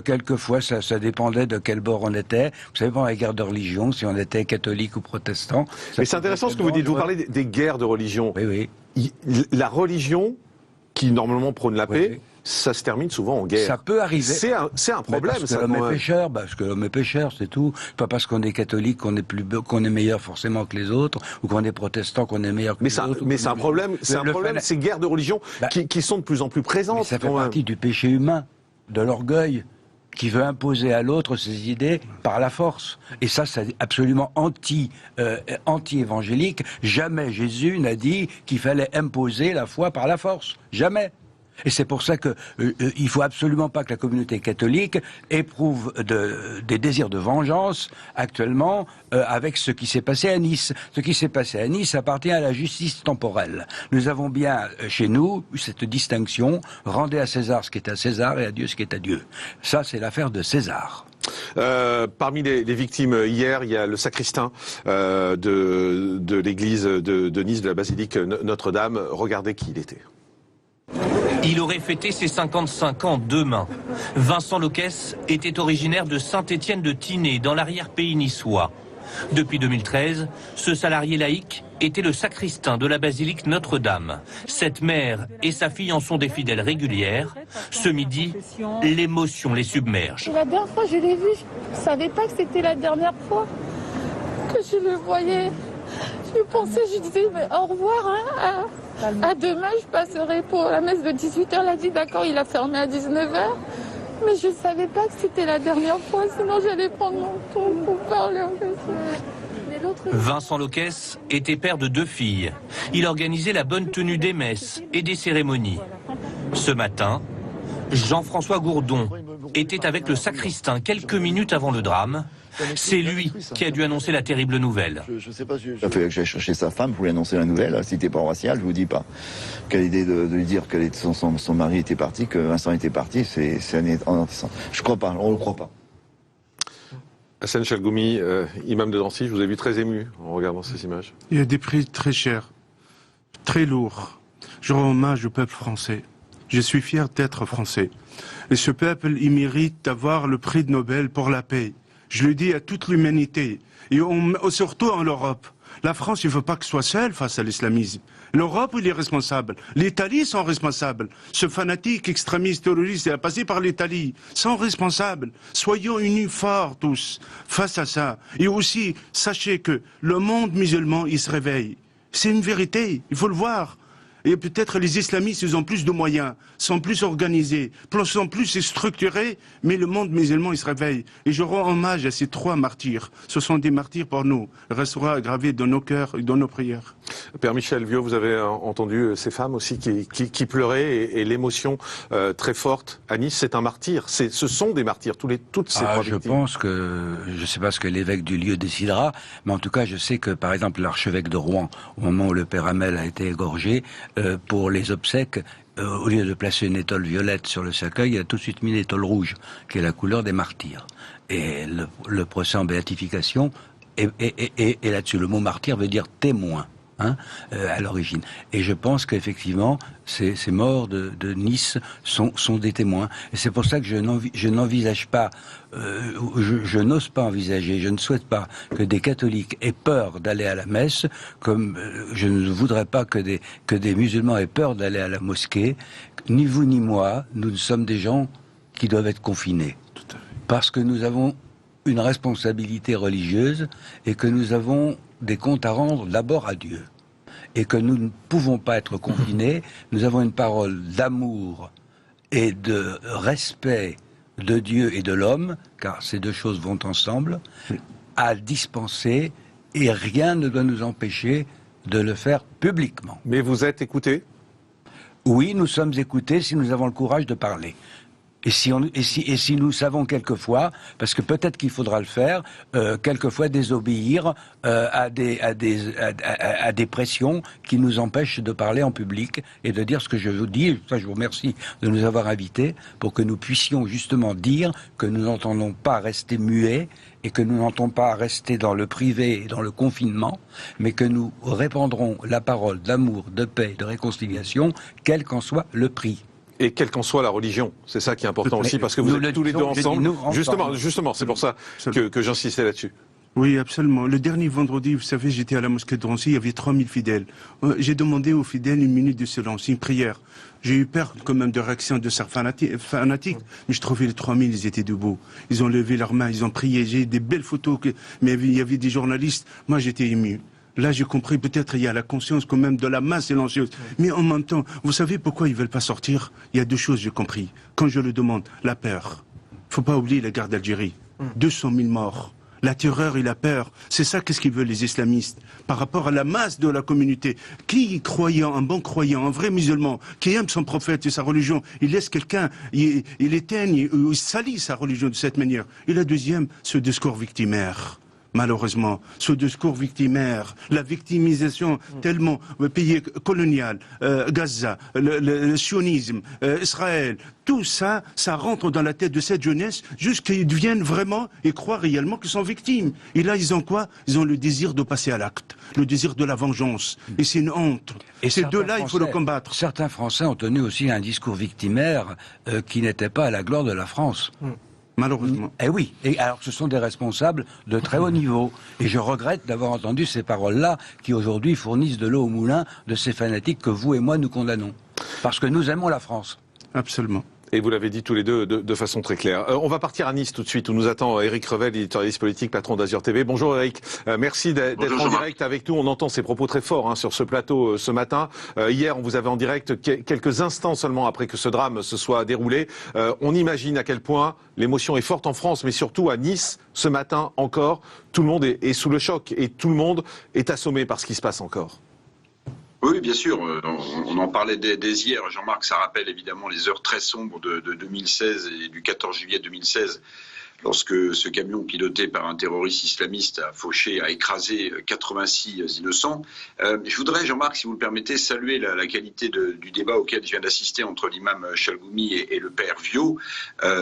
quelquefois, ça dépendait de quel bord on était. Vous savez, pendant la guerre de religion, si on était catholique ou protestant.
Mais c'est intéressant ce que vous dites. Vous parlez des guerres de religion.
Oui.
La religion, qui normalement prône la paix, ça se termine souvent en guerre.
Ça peut arriver.
C'est un problème.
Parce que l'homme est pécheur, parce que l'homme est pécheur, c'est tout. Pas parce qu'on est catholique qu'on est meilleur forcément que les autres, ou qu'on est protestant qu'on est meilleur que les autres. Mais
c'est un problème. Ces guerres de religion qui sont de plus en plus présentes.
Mais ça fait partie du péché humain, de l'orgueil, qui veut imposer à l'autre ses idées par la force. Et ça, c'est absolument anti-évangélique. Jamais Jésus n'a dit qu'il fallait imposer la foi par la force. Jamais. Et c'est pour ça que il faut absolument pas que la communauté catholique éprouve des désirs de vengeance actuellement avec ce qui s'est passé à Nice. Ce qui s'est passé à Nice appartient à la justice temporelle. Nous avons bien chez nous cette distinction, rendez à César ce qui est à César et à Dieu ce qui est à Dieu. Ça, c'est l'affaire de César.
Parmi les victimes hier, il y a le sacristain de l'église de Nice, de la basilique Notre-Dame. Regardez qui il était.
Il aurait fêté ses 55 ans demain. Vincent Loquès était originaire de Saint-Étienne de Tinée, dans l'arrière-pays niçois. Depuis 2013, ce salarié laïque était le sacristain de la basilique Notre-Dame. Cette mère et sa fille en sont des fidèles régulières. Ce midi, l'émotion les submerge.
La dernière fois, je l'ai vu, je ne savais pas que c'était la dernière fois que je le voyais. Je pensais, je disais, mais au revoir, hein, à demain, je passerai pour la messe de 18h. Elle a dit, d'accord, il a fermé à 19h. Mais je ne savais pas que c'était la dernière fois, sinon j'allais prendre mon temps pour parler en fait.
Vincent Loquès était père de 2 filles. Il organisait la bonne tenue des messes et des cérémonies. Ce matin, Jean-François Gourdon était avec le sacristain quelques minutes avant le drame. C'est lui qui a dû annoncer la terrible nouvelle.
Je sais pas si il a fallu que j'aille chercher sa femme pour lui annoncer la nouvelle. Si c'était paroissial, je vous dis pas. Quelle idée de lui dire que son mari était parti, que Vincent était parti, c'est anéantissant. Je crois pas, on le croit pas.
Hassan Chalgoumi, imam de Drancy, je vous ai vu très ému en regardant ces images.
Il y a des prix très chers, très lourds. Je rends hommage au peuple français. Je suis fier d'être français. Et ce peuple, il mérite d'avoir le prix de Nobel pour la paix. Je le dis à toute l'humanité, et surtout en Europe. La France, il ne faut pas qu'elle soit seule face à l'islamisme. L'Europe, il est responsable. L'Italie sont responsables. Ce fanatique extrémiste terroriste, il a passé par l'Italie. Sont responsables. Soyons unis forts tous face à ça. Et aussi, sachez que le monde musulman, il se réveille. C'est une vérité, il faut le voir. Et peut-être les islamistes, ils ont plus de moyens, sont plus organisés, sont plus structurés, mais le monde musulman, il se réveille. Et je rends hommage à ces 3 martyrs. Ce sont des martyrs pour nous. Il restera gravé dans nos cœurs et dans nos prières.
Père Michel Viau, vous avez entendu ces femmes aussi qui pleuraient et l'émotion très forte. À Nice, c'est un martyr. Ce sont des martyrs, toutes ces 3 victimes.
Je pense que, je ne sais pas ce que l'évêque du lieu décidera, mais en tout cas, je sais que, par exemple, l'archevêque de Rouen, au moment où le père Hamel a été égorgé, pour les obsèques, au lieu de placer une étole violette sur le cercueil, il a tout de suite mis l'étole rouge, qui est la couleur des martyrs. Et le procès en béatification est là-dessus. Le mot martyr veut dire témoin. À l'origine. Et je pense qu'effectivement, ces morts de Nice sont des témoins. Et c'est pour ça que je n'envisage pas, je n'ose pas envisager, je ne souhaite pas que des catholiques aient peur d'aller à la messe, comme je ne voudrais pas que des musulmans aient peur d'aller à la mosquée. Ni vous ni moi, nous sommes des gens qui doivent être confinés. Parce que nous avons une responsabilité religieuse et que nous avons des comptes à rendre d'abord à Dieu. Et que nous ne pouvons pas être confinés. Nous avons une parole d'amour et de respect de Dieu et de l'homme, car ces 2 choses vont ensemble, à dispenser, et rien ne doit nous empêcher de le faire publiquement.
Mais vous êtes écoutés ?
Oui, nous sommes écoutés si nous avons le courage de parler. Et si nous savons quelquefois, parce que peut-être qu'il faudra le faire, quelquefois désobéir à des pressions qui nous empêchent de parler en public et de dire ce que je vous dis. Ça, je vous remercie de nous avoir invités pour que nous puissions justement dire que nous n'entendons pas rester muets et que nous n'entendons pas rester dans le privé et dans le confinement, mais que nous répandrons la parole d'amour, de paix, de réconciliation, quel qu'en soit le prix.
Et quelle qu'en soit la religion, c'est ça qui est important aussi, parce que vous êtes tous les 2 ensemble. Justement, c'est pour ça que j'insistais là-dessus.
Oui, absolument. Le dernier vendredi, vous savez, j'étais à la mosquée de Drancy, il y avait 3000 fidèles. J'ai demandé aux fidèles 1 minute de silence, une prière. J'ai eu peur quand même de réaction de certains fanatiques, mais je trouvais les 3000, ils étaient debout. Ils ont levé leurs mains, ils ont prié. J'ai des belles photos, mais il y avait des journalistes. Moi, j'étais ému. Là, j'ai compris, peut-être il y a la conscience quand même de la main silencieuse. Mais en même temps, vous savez pourquoi ils veulent pas sortir? Il y a 2 choses, j'ai compris. Quand je le demande, la peur. Faut pas oublier la guerre d'Algérie. 200 000 morts. La terreur et la peur. C'est ça qu'est-ce qu'ils veulent les islamistes. Par rapport à la masse de la communauté. Qui croyant, un bon croyant, un vrai musulman, qui aime son prophète et sa religion, il laisse quelqu'un, il éteigne, il salit sa religion de cette manière. Et la deuxième, ce discours victimaire. Malheureusement, ce discours victimaire, la victimisation tellement pays colonial, Gaza, le sionisme, Israël, tout ça, ça rentre dans la tête de cette jeunesse jusqu'à qu'ils deviennent vraiment et croient réellement qu'ils sont victimes. Et là, ils ont quoi? Ils ont le désir de passer à l'acte, le désir de la vengeance. Et c'est une honte. Et ces 2-là, il faut le combattre.
Certains Français ont tenu aussi un discours victimaire qui n'était pas à la gloire de la France.
Malheureusement.
Eh oui, et alors ce sont des responsables de très haut niveau. Et je regrette d'avoir entendu ces paroles-là qui aujourd'hui fournissent de l'eau au moulin de ces fanatiques que vous et moi nous condamnons. Parce que nous aimons la France.
Absolument.
Et vous l'avez dit tous les deux de façon très claire. On va partir à Nice tout de suite, où nous attend Éric Revel, éditorialiste politique, patron d'Azur TV. Bonjour Éric, merci d'être en direct avec nous. On entend ces propos très forts sur ce plateau ce matin. Hier, on vous avait en direct quelques instants seulement après que ce drame se soit déroulé. On imagine à quel point l'émotion est forte en France, mais surtout à Nice, ce matin encore. Tout le monde est sous le choc et tout le monde est assommé par ce qui se passe encore.
Oui, bien sûr. On en parlait dès hier. Jean-Marc, ça rappelle évidemment les heures très sombres de 2016 et du 14 juillet 2016, lorsque ce camion piloté par un terroriste islamiste a fauché, a écrasé 86 innocents. Je voudrais, Jean-Marc, si vous le permettez, saluer la qualité du débat auquel je viens d'assister entre l'imam Chalgoumi et le père Viau.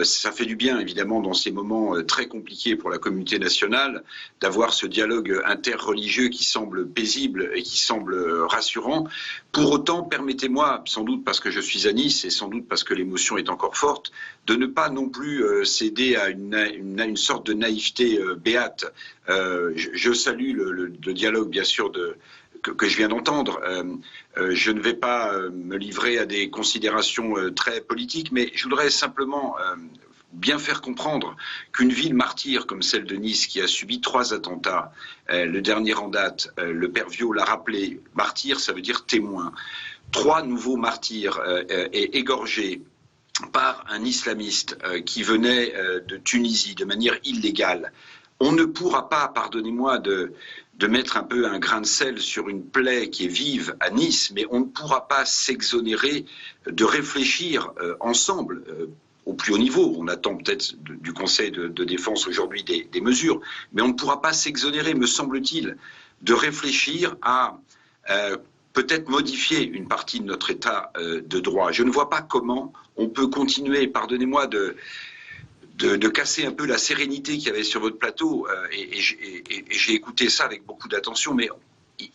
Ça fait du bien, évidemment, dans ces moments très compliqués pour la communauté nationale, d'avoir ce dialogue interreligieux qui semble paisible et qui semble rassurant. Pour autant, permettez-moi, sans doute parce que je suis à Nice et sans doute parce que l'émotion est encore forte, de ne pas non plus céder à une sorte de naïveté béate. Je salue le dialogue, bien sûr, que je viens d'entendre. Je ne vais pas me livrer à des considérations très politiques, mais je voudrais simplement bien faire comprendre qu'une ville martyre comme celle de Nice, qui a subi 3 attentats, le dernier en date, le père Viau l'a rappelé, martyr, ça veut dire témoin. 3 nouveaux martyrs égorgés par un islamiste qui venait de Tunisie de manière illégale. On ne pourra pas, pardonnez-moi de mettre un peu un grain de sel sur une plaie qui est vive à Nice, mais on ne pourra pas s'exonérer de réfléchir ensemble au plus haut niveau. On attend peut-être du Conseil de défense aujourd'hui des mesures, mais on ne pourra pas s'exonérer, me semble-t-il, de réfléchir à peut-être modifier une partie de notre état de droit. Je ne vois pas comment on peut continuer, pardonnez-moi de casser un peu la sérénité qu'il y avait sur votre plateau, et j'ai écouté ça avec beaucoup d'attention, mais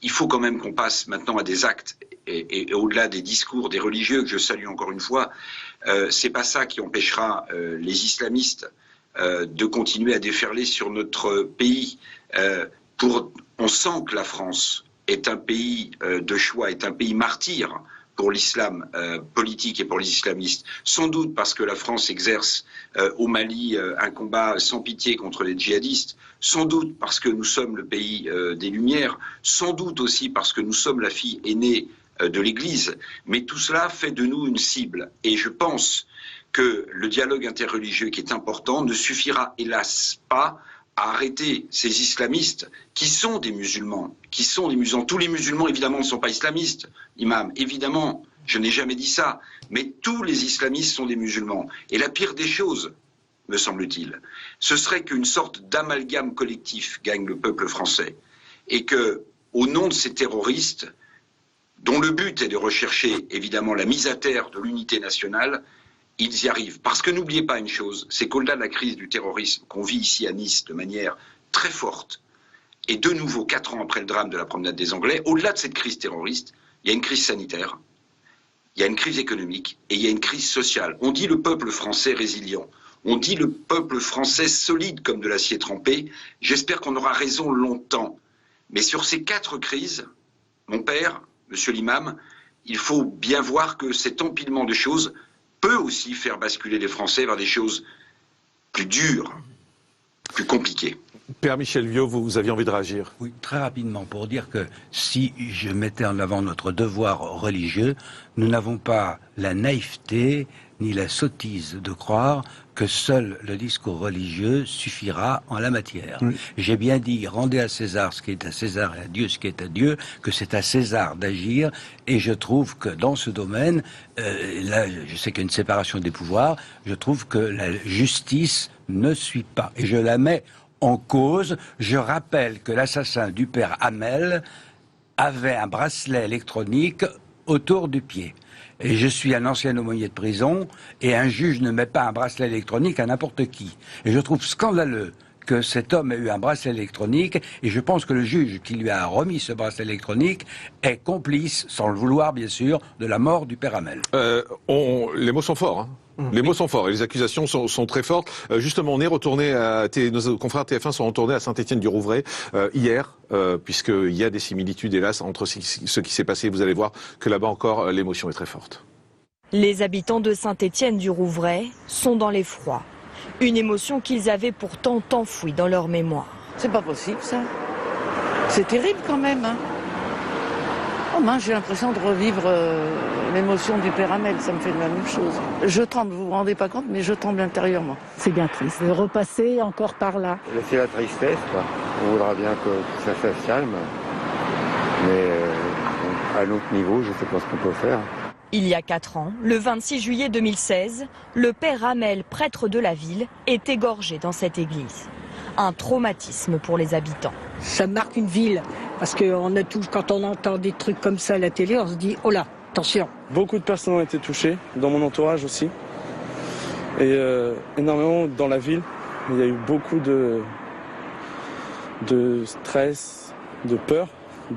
il faut quand même qu'on passe maintenant à des actes, et au-delà des discours des religieux, que je salue encore une fois, c'est pas ça qui empêchera les islamistes de continuer à déferler sur notre pays. On sent que la France est un pays de choix, est un pays martyr pour l'islam politique et pour les islamistes, sans doute parce que la France exerce au Mali un combat sans pitié contre les djihadistes, sans doute parce que nous sommes le pays des Lumières, sans doute aussi parce que nous sommes la fille aînée de l'Église, mais tout cela fait de nous une cible. Et je pense que le dialogue interreligieux qui est important ne suffira hélas pas à arrêter ces islamistes qui sont des musulmans, Tous les musulmans, évidemment, ne sont pas islamistes, imam, évidemment, je n'ai jamais dit ça, mais tous les islamistes sont des musulmans. Et la pire des choses, me semble-t-il, ce serait qu'une sorte d'amalgame collectif gagne le peuple français, et que, au nom de ces terroristes, dont le but est de rechercher, évidemment, la mise à terre de l'unité nationale, ils y arrivent. Parce que n'oubliez pas une chose, c'est qu'au-delà de la crise du terrorisme qu'on vit ici à Nice de manière très forte, et de nouveau, 4 ans après le drame de la promenade des Anglais, au-delà de cette crise terroriste, il y a une crise sanitaire, il y a une crise économique et il y a une crise sociale. On dit le peuple français résilient, on dit le peuple français solide comme de l'acier trempé. J'espère qu'on aura raison longtemps. Mais sur ces 4 crises, mon père, monsieur l'imam, il faut bien voir que cet empilement de choses peut aussi faire basculer les Français vers des choses plus dures, plus compliquées.
Père Michel Viaud, vous aviez envie de réagir?
Oui, très rapidement, pour dire que si je mettais en avant notre devoir religieux, nous n'avons pas la naïveté ni la sottise de croire que seul le discours religieux suffira en la matière. Oui. J'ai bien dit, rendez à César ce qui est à César et à Dieu ce qui est à Dieu, que c'est à César d'agir, et je trouve que dans ce domaine, là, je sais qu'il y a une séparation des pouvoirs, je trouve que la justice ne suit pas, et je la mets en cause. Je rappelle que l'assassin du père Hamel avait un bracelet électronique autour du pied. Et je suis un ancien aumônier de prison, et un juge ne met pas un bracelet électronique à n'importe qui. Et je trouve scandaleux que cet homme ait eu un bracelet électronique, et je pense que le juge qui lui a remis ce bracelet électronique est complice, sans le vouloir bien sûr, de la mort du père Hamel.
Les mots sont forts, hein. Les mots sont forts et les accusations sont très fortes. Justement, on est retourné nos confrères TF1 sont retournés à Saint-Étienne-du-Rouvray hier, puisqu'il y a des similitudes, hélas, entre ce qui s'est passé. Vous allez voir que là-bas encore, l'émotion est très forte.
Les habitants de Saint-Étienne-du-Rouvray sont dans l'effroi. Une émotion qu'ils avaient pourtant enfouie dans leur mémoire.
C'est pas possible, ça. C'est terrible quand même, hein. Oh mince, j'ai l'impression de revivre l'émotion du père Hamel, ça me fait la même chose. Je tremble, vous vous rendez pas compte, mais je tremble intérieurement.
C'est bien triste de repasser encore par là.
C'est la tristesse, quoi. On voudra bien que ça se calme, mais à l'autre niveau, je ne sais pas ce qu'on peut faire.
Il y a 4 ans, le 26 juillet 2016, le père Hamel, prêtre de la ville, est égorgé dans cette église. Un traumatisme pour les habitants.
Ça marque une ville, parce que quand on entend des trucs comme ça à la télé, on se dit « Oh là, attention !»
Beaucoup de personnes ont été touchées, dans mon entourage aussi. Et énormément dans la ville. Il y a eu beaucoup de stress, de peur.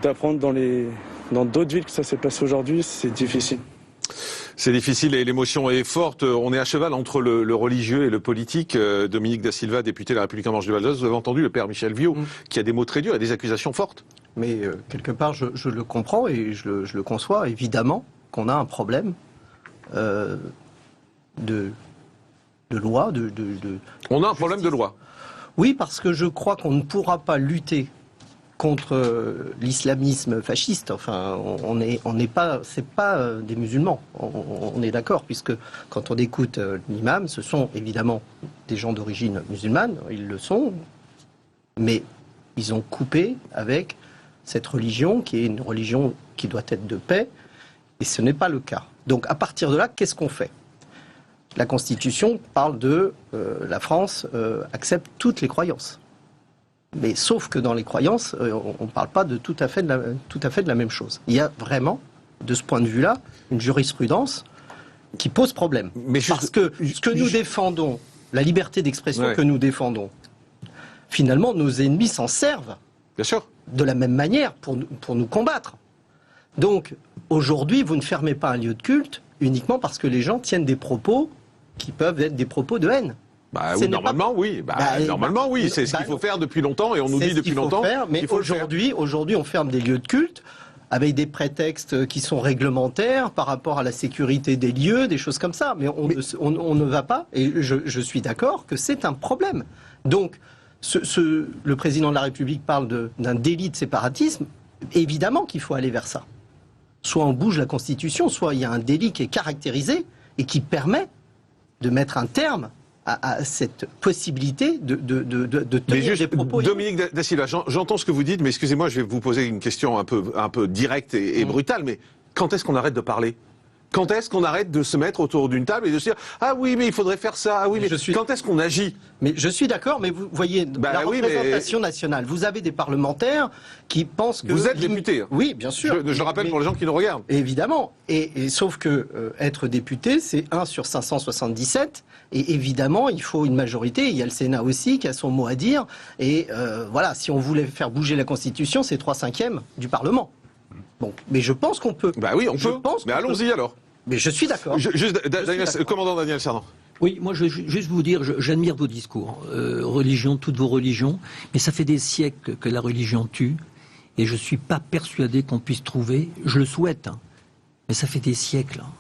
D'apprendre dans d'autres villes que ça s'est passé aujourd'hui, c'est difficile.
C'est difficile et l'émotion est forte. On est à cheval entre le religieux et le politique. Dominique Da Silva, député de la République en marche du Val d'Oise, vous avez entendu le père Michel Viaud, qui a des mots très durs et des accusations fortes.
Mais quelque part, je le comprends et je le conçois. Évidemment qu'on a un problème de loi. On
a un problème de loi.
Oui, parce que je crois qu'on ne pourra pas lutter contre l'islamisme fasciste. Enfin, on n'est pas, c'est pas des musulmans. On est d'accord, puisque quand on écoute l'imam, ce sont évidemment des gens d'origine musulmane, ils le sont, mais ils ont coupé avec cette religion qui est une religion qui doit être de paix, et ce n'est pas le cas. Donc, à partir de là, qu'est-ce qu'on fait ? La Constitution parle de la France accepte toutes les croyances. Mais sauf que dans les croyances, on ne parle pas de tout à fait de la même chose. Il y a vraiment, de ce point de vue-là, une jurisprudence qui pose problème. Parce que ce que nous défendons, la liberté d'expression que nous défendons, finalement, nos ennemis s'en servent.
Bien sûr.
De la même manière pour nous combattre. Donc, aujourd'hui, vous ne fermez pas un lieu de culte uniquement parce que les gens tiennent des propos qui peuvent être des propos de haine.
Bah, oui, normalement, oui. Normalement, oui. C'est ce qu'il faut faire depuis longtemps et on nous dit depuis longtemps.
Mais aujourd'hui, on ferme des lieux de culte avec des prétextes qui sont réglementaires par rapport à la sécurité des lieux, des choses comme ça. Mais on ne va pas, et je suis d'accord que c'est un problème. Donc, le président de la République parle d'un délit de séparatisme. Évidemment qu'il faut aller vers ça. Soit on bouge la Constitution, soit il y a un délit qui est caractérisé et qui permet de mettre un terme à cette possibilité de tenir des propos.
Dominique Da Silva, j'entends ce que vous dites, mais excusez-moi, je vais vous poser une question un peu directe et brutale, mais quand est-ce qu'on arrête de parler ? Quand est-ce qu'on arrête de se mettre autour d'une table et de se dire « Ah oui, mais il faudrait faire ça, ah oui, mais quand est-ce qu'on agit ?»
Mais je suis d'accord, mais vous voyez, la représentation nationale, vous avez des parlementaires qui pensent que...
Vous êtes député.
Oui, bien sûr.
Je rappelle pour les gens qui nous regardent.
Évidemment. Et sauf que être député, c'est 1 sur 577. Et évidemment, il faut une majorité. Il y a le Sénat aussi qui a son mot à dire. Et voilà, si on voulait faire bouger la Constitution, c'est 3/5 du Parlement. Bon, mais je pense qu'on peut.
Bah oui, on peut. Mais allons-y alors.
Mais je suis d'accord.
Commandant Daniel Cerdan.
Oui, moi je veux juste vous dire, j'admire vos discours, religion, toutes vos religions, mais ça fait des siècles que la religion tue, et je ne suis pas persuadé qu'on puisse trouver, je le souhaite, hein, mais ça fait des siècles. Hein.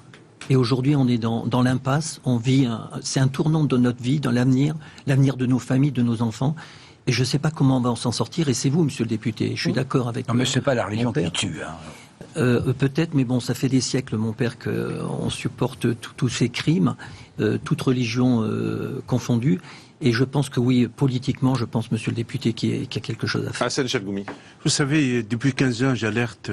Et aujourd'hui on est dans l'impasse, on vit, c'est un tournant de notre vie, dans l'avenir de nos familles, de nos enfants. Et je ne sais pas comment on va s'en sortir, et c'est vous, monsieur le député, je suis d'accord avec vous.
Non, mais ce n'est pas la religion qui tue. Hein.
Peut-être, mais bon, ça fait des siècles, mon père, qu'on supporte tous ces crimes, toutes religions confondues. Et je pense que oui, politiquement, je pense, monsieur le député, qu'il y a quelque chose à faire.
Hassan Chalgoumi.
Vous savez, depuis 15 ans, j'alerte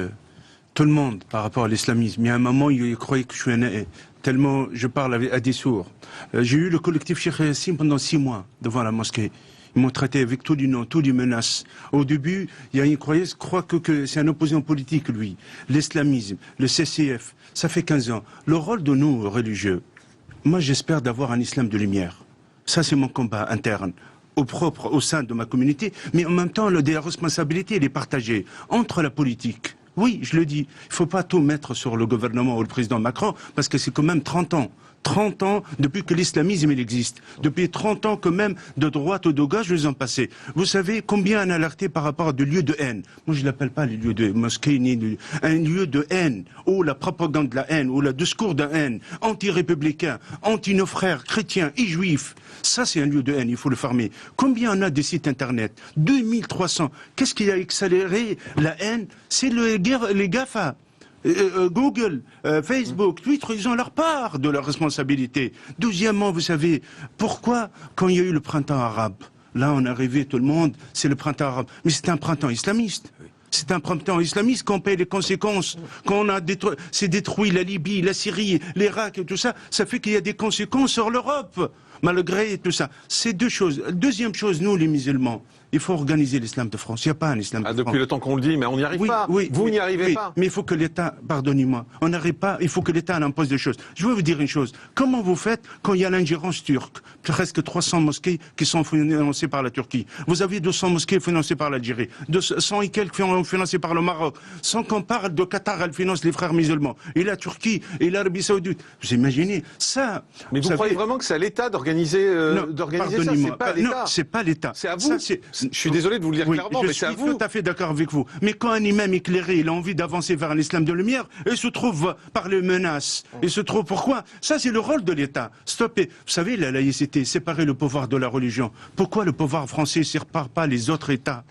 tout le monde par rapport à l'islamisme. Il y a un moment, il croyait que je suis tellement je parle à des sourds. J'ai eu le collectif Cheikh Yassine pendant 6 mois devant la mosquée. Ils m'ont traité avec tous les noms, toutes les menaces. Au début, il y a une croyance, croit que c'est un opposant politique, lui. L'islamisme, le CCF, ça fait 15 ans. Le rôle de nous, religieux, moi j'espère d'avoir un islam de lumière. Ça c'est mon combat interne, au sein de ma communauté, mais en même temps, la responsabilité, elle est partagée entre la politique. Oui, je le dis, il ne faut pas tout mettre sur le gouvernement ou le président Macron, parce que c'est quand même 30 ans. 30 ans depuis que l'islamisme il existe. Depuis 30 ans que même de droite ou de gauche, nous en passé. Vous savez combien on a alerté par rapport à des lieux de haine. Moi, je ne l'appelle pas les lieux de mosquée, ni un lieu de haine, où la propagande de la haine, où le discours de haine, anti-républicain, anti-nos frères chrétiens et juifs. Ça, c'est un lieu de haine, il faut le fermer. Combien on a des sites internet? 2300. Qu'est-ce qui a accéléré la haine? C'est les GAFA. Google, Facebook, Twitter, ils ont leur part de leur responsabilité. Deuxièmement, vous savez, pourquoi quand il y a eu le printemps arabe, là on est arrivé tout le monde, c'est le printemps arabe, mais c'est un printemps islamiste. C'est un printemps islamiste qu'on paye les conséquences, qu'on a détruit la Libye, la Syrie, l'Irak et tout ça, ça fait qu'il y a des conséquences sur l'Europe, malgré tout ça. C'est deux choses. Deuxième chose, nous les musulmans, il faut organiser l'islam de France. Il n'y a pas un islam de France.
Depuis le temps qu'on le dit, mais on n'y arrive pas. Vous n'y arrivez pas.
Mais il faut que l'État, pardonnez-moi, on n'arrive pas, il faut que l'État impose des choses. Je veux vous dire une chose. Comment vous faites quand il y a l'ingérence turque? Presque 300 mosquées qui sont financées par la Turquie. Vous avez 200 mosquées financées par l'Algérie. 200 et quelques financées par le Maroc. Sans qu'on parle de Qatar, elle finance les frères musulmans. Et la Turquie, et l'Arabie Saoudite. Vous imaginez ça?
Mais vous croyez vraiment que c'est à l'État d'organiser ça? C'est pas l'État.
Non, c'est pas l'État.
C'est à vous. Je suis désolé de vous le dire clairement, mais c'est à vous.
Je suis tout à fait d'accord avec vous. Mais quand un imam éclairé, il a envie d'avancer vers un islam de lumière, il se trouve par les menaces. Il se trouve pourquoi? Ça, c'est le rôle de l'État. Stoppez. Vous savez, la laïcité, séparer le pouvoir de la religion. Pourquoi le pouvoir français ne sépare pas les autres États?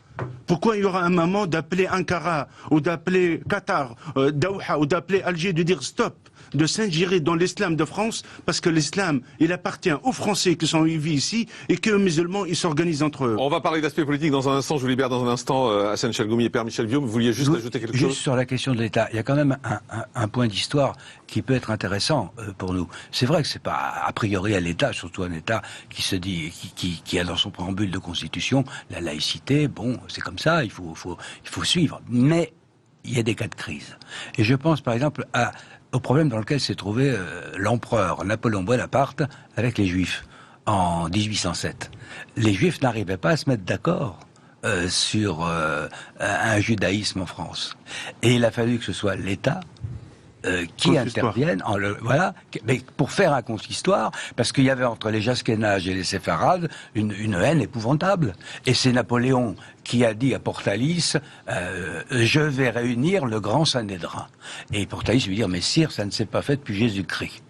Pourquoi il y aura un moment d'appeler Ankara, ou d'appeler Qatar, Doha, ou d'appeler Alger, de dire stop, de s'ingérer dans l'islam de France, parce que l'islam, il appartient aux Français qui sont vivus ici, et que les musulmans, ils s'organisent entre eux.
On va parler d'aspect politique dans un instant, je vous libère dans un instant, Hassan Chalgoumi et Père Michel Viau, vous vouliez juste ajouter quelque chose?
Juste sur la question de l'État, il y a quand même un point d'histoire qui peut être intéressant pour nous. C'est vrai que c'est pas a priori à l'État, surtout un État qui se dit, qui a dans son préambule de constitution la laïcité, bon, c'est comme ça, il faut suivre. Mais il y a des cas de crise. Et je pense par exemple au problème dans lequel s'est trouvé l'empereur Napoléon Bonaparte avec les Juifs en 1807. Les Juifs n'arrivaient pas à se mettre d'accord sur un judaïsme en France. Et il a fallu que ce soit l'État qui interviennent, mais pour faire un consistoire, parce qu'il y avait entre les Jasquénages et les Séfarades une haine épouvantable. Et c'est Napoléon qui a dit à Portalis, je vais réunir le grand Sanhédrin. Et Portalis lui dit, mais sire, ça ne s'est pas fait depuis Jésus-Christ.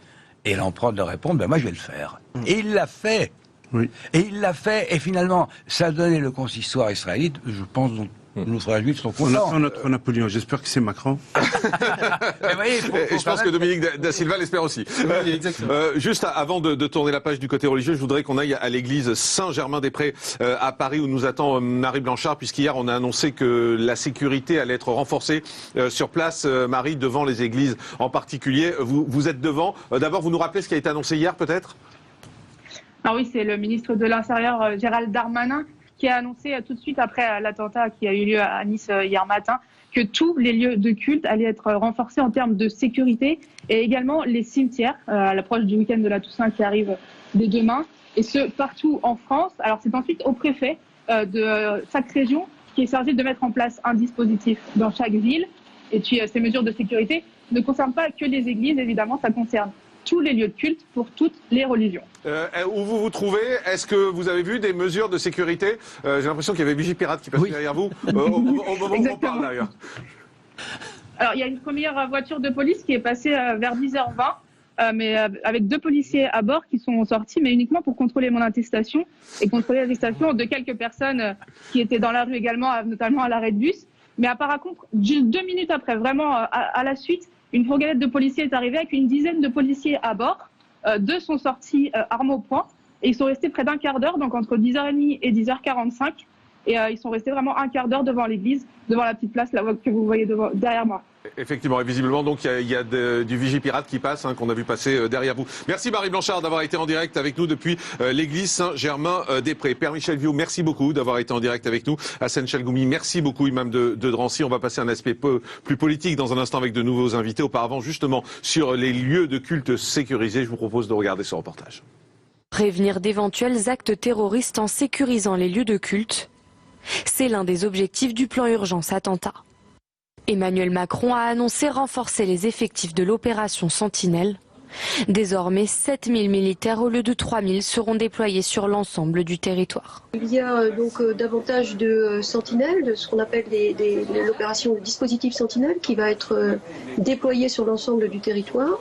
Et l'empereur de répondre, ben moi je vais le faire. Et il l'a fait.
Oui.
Et il l'a fait, et finalement, ça a donné le consistoire israélite, je pense, dont nos frères juifs sont contents.
On a notre Napoléon, j'espère que c'est Macron.
Et je pense que Dominique Da Silva l'espère aussi.
Oui, exactement.
Juste avant de tourner la page du côté religieux, je voudrais qu'on aille à l'église Saint-Germain-des-Prés à Paris, où nous attend Marie Blanchard, puisqu'hier on a annoncé que la sécurité allait être renforcée sur place, Marie, devant les églises en particulier. Vous êtes devant. D'abord, vous nous rappelez ce qui a été annoncé hier, peut-être?
Ah oui, c'est le ministre de l'Intérieur, Gérald Darmanin, qui a annoncé tout de suite après l'attentat qui a eu lieu à Nice hier matin que tous les lieux de culte allaient être renforcés en termes de sécurité, et également les cimetières à l'approche du week-end de la Toussaint qui arrive dès demain, et ce partout en France. Alors c'est ensuite au préfet de chaque région qui est chargé de mettre en place un dispositif dans chaque ville. Et puis ces mesures de sécurité ne concernent pas que les églises, évidemment, ça concerne tous les lieux de culte pour toutes les religions.
Où vous vous trouvez? Est-ce que vous avez vu des mesures de sécurité? J'ai l'impression qu'il y avait Vigipirate qui passait derrière vous au moment où on parle d'ailleurs.
Alors il y a une première voiture de police qui est passée vers 10h20, mais avec 2 policiers à bord qui sont sortis, mais uniquement pour contrôler mon attestation et contrôler l'attestation de quelques personnes qui étaient dans la rue également, notamment à l'arrêt de bus. Mais par contre, 2 minutes après, vraiment à la suite, une fourgonnette de policiers est arrivée avec une dizaine de policiers à bord. 2 sont sortis armes au poing et ils sont restés près d'1 quart d'heure, donc entre 10h30 et 10h45. Et ils sont restés vraiment 1 quart d'heure devant l'église, devant la petite place là, que vous voyez derrière moi.
Effectivement, et visiblement, donc il y a du Vigipirate qui passe, qu'on a vu passer derrière vous. Merci Marie Blanchard d'avoir été en direct avec nous depuis l'église Saint-Germain-des-Prés. Père Michel Viau, merci beaucoup d'avoir été en direct avec nous. Hassan Chalgoumi, merci beaucoup, imam de Drancy. On va passer à un aspect plus politique dans un instant avec de nouveaux invités. Auparavant, justement, sur les lieux de culte sécurisés, je vous propose de regarder ce reportage.
Prévenir d'éventuels actes terroristes en sécurisant les lieux de culte, c'est l'un des objectifs du plan urgence attentat. Emmanuel Macron a annoncé renforcer les effectifs de l'opération Sentinelle. Désormais, 7000 militaires au lieu de 3000 seront déployés sur l'ensemble du territoire.
Il y a donc davantage de sentinelles, de ce qu'on appelle l'opération de dispositif Sentinelle, qui va être déployée sur l'ensemble du territoire.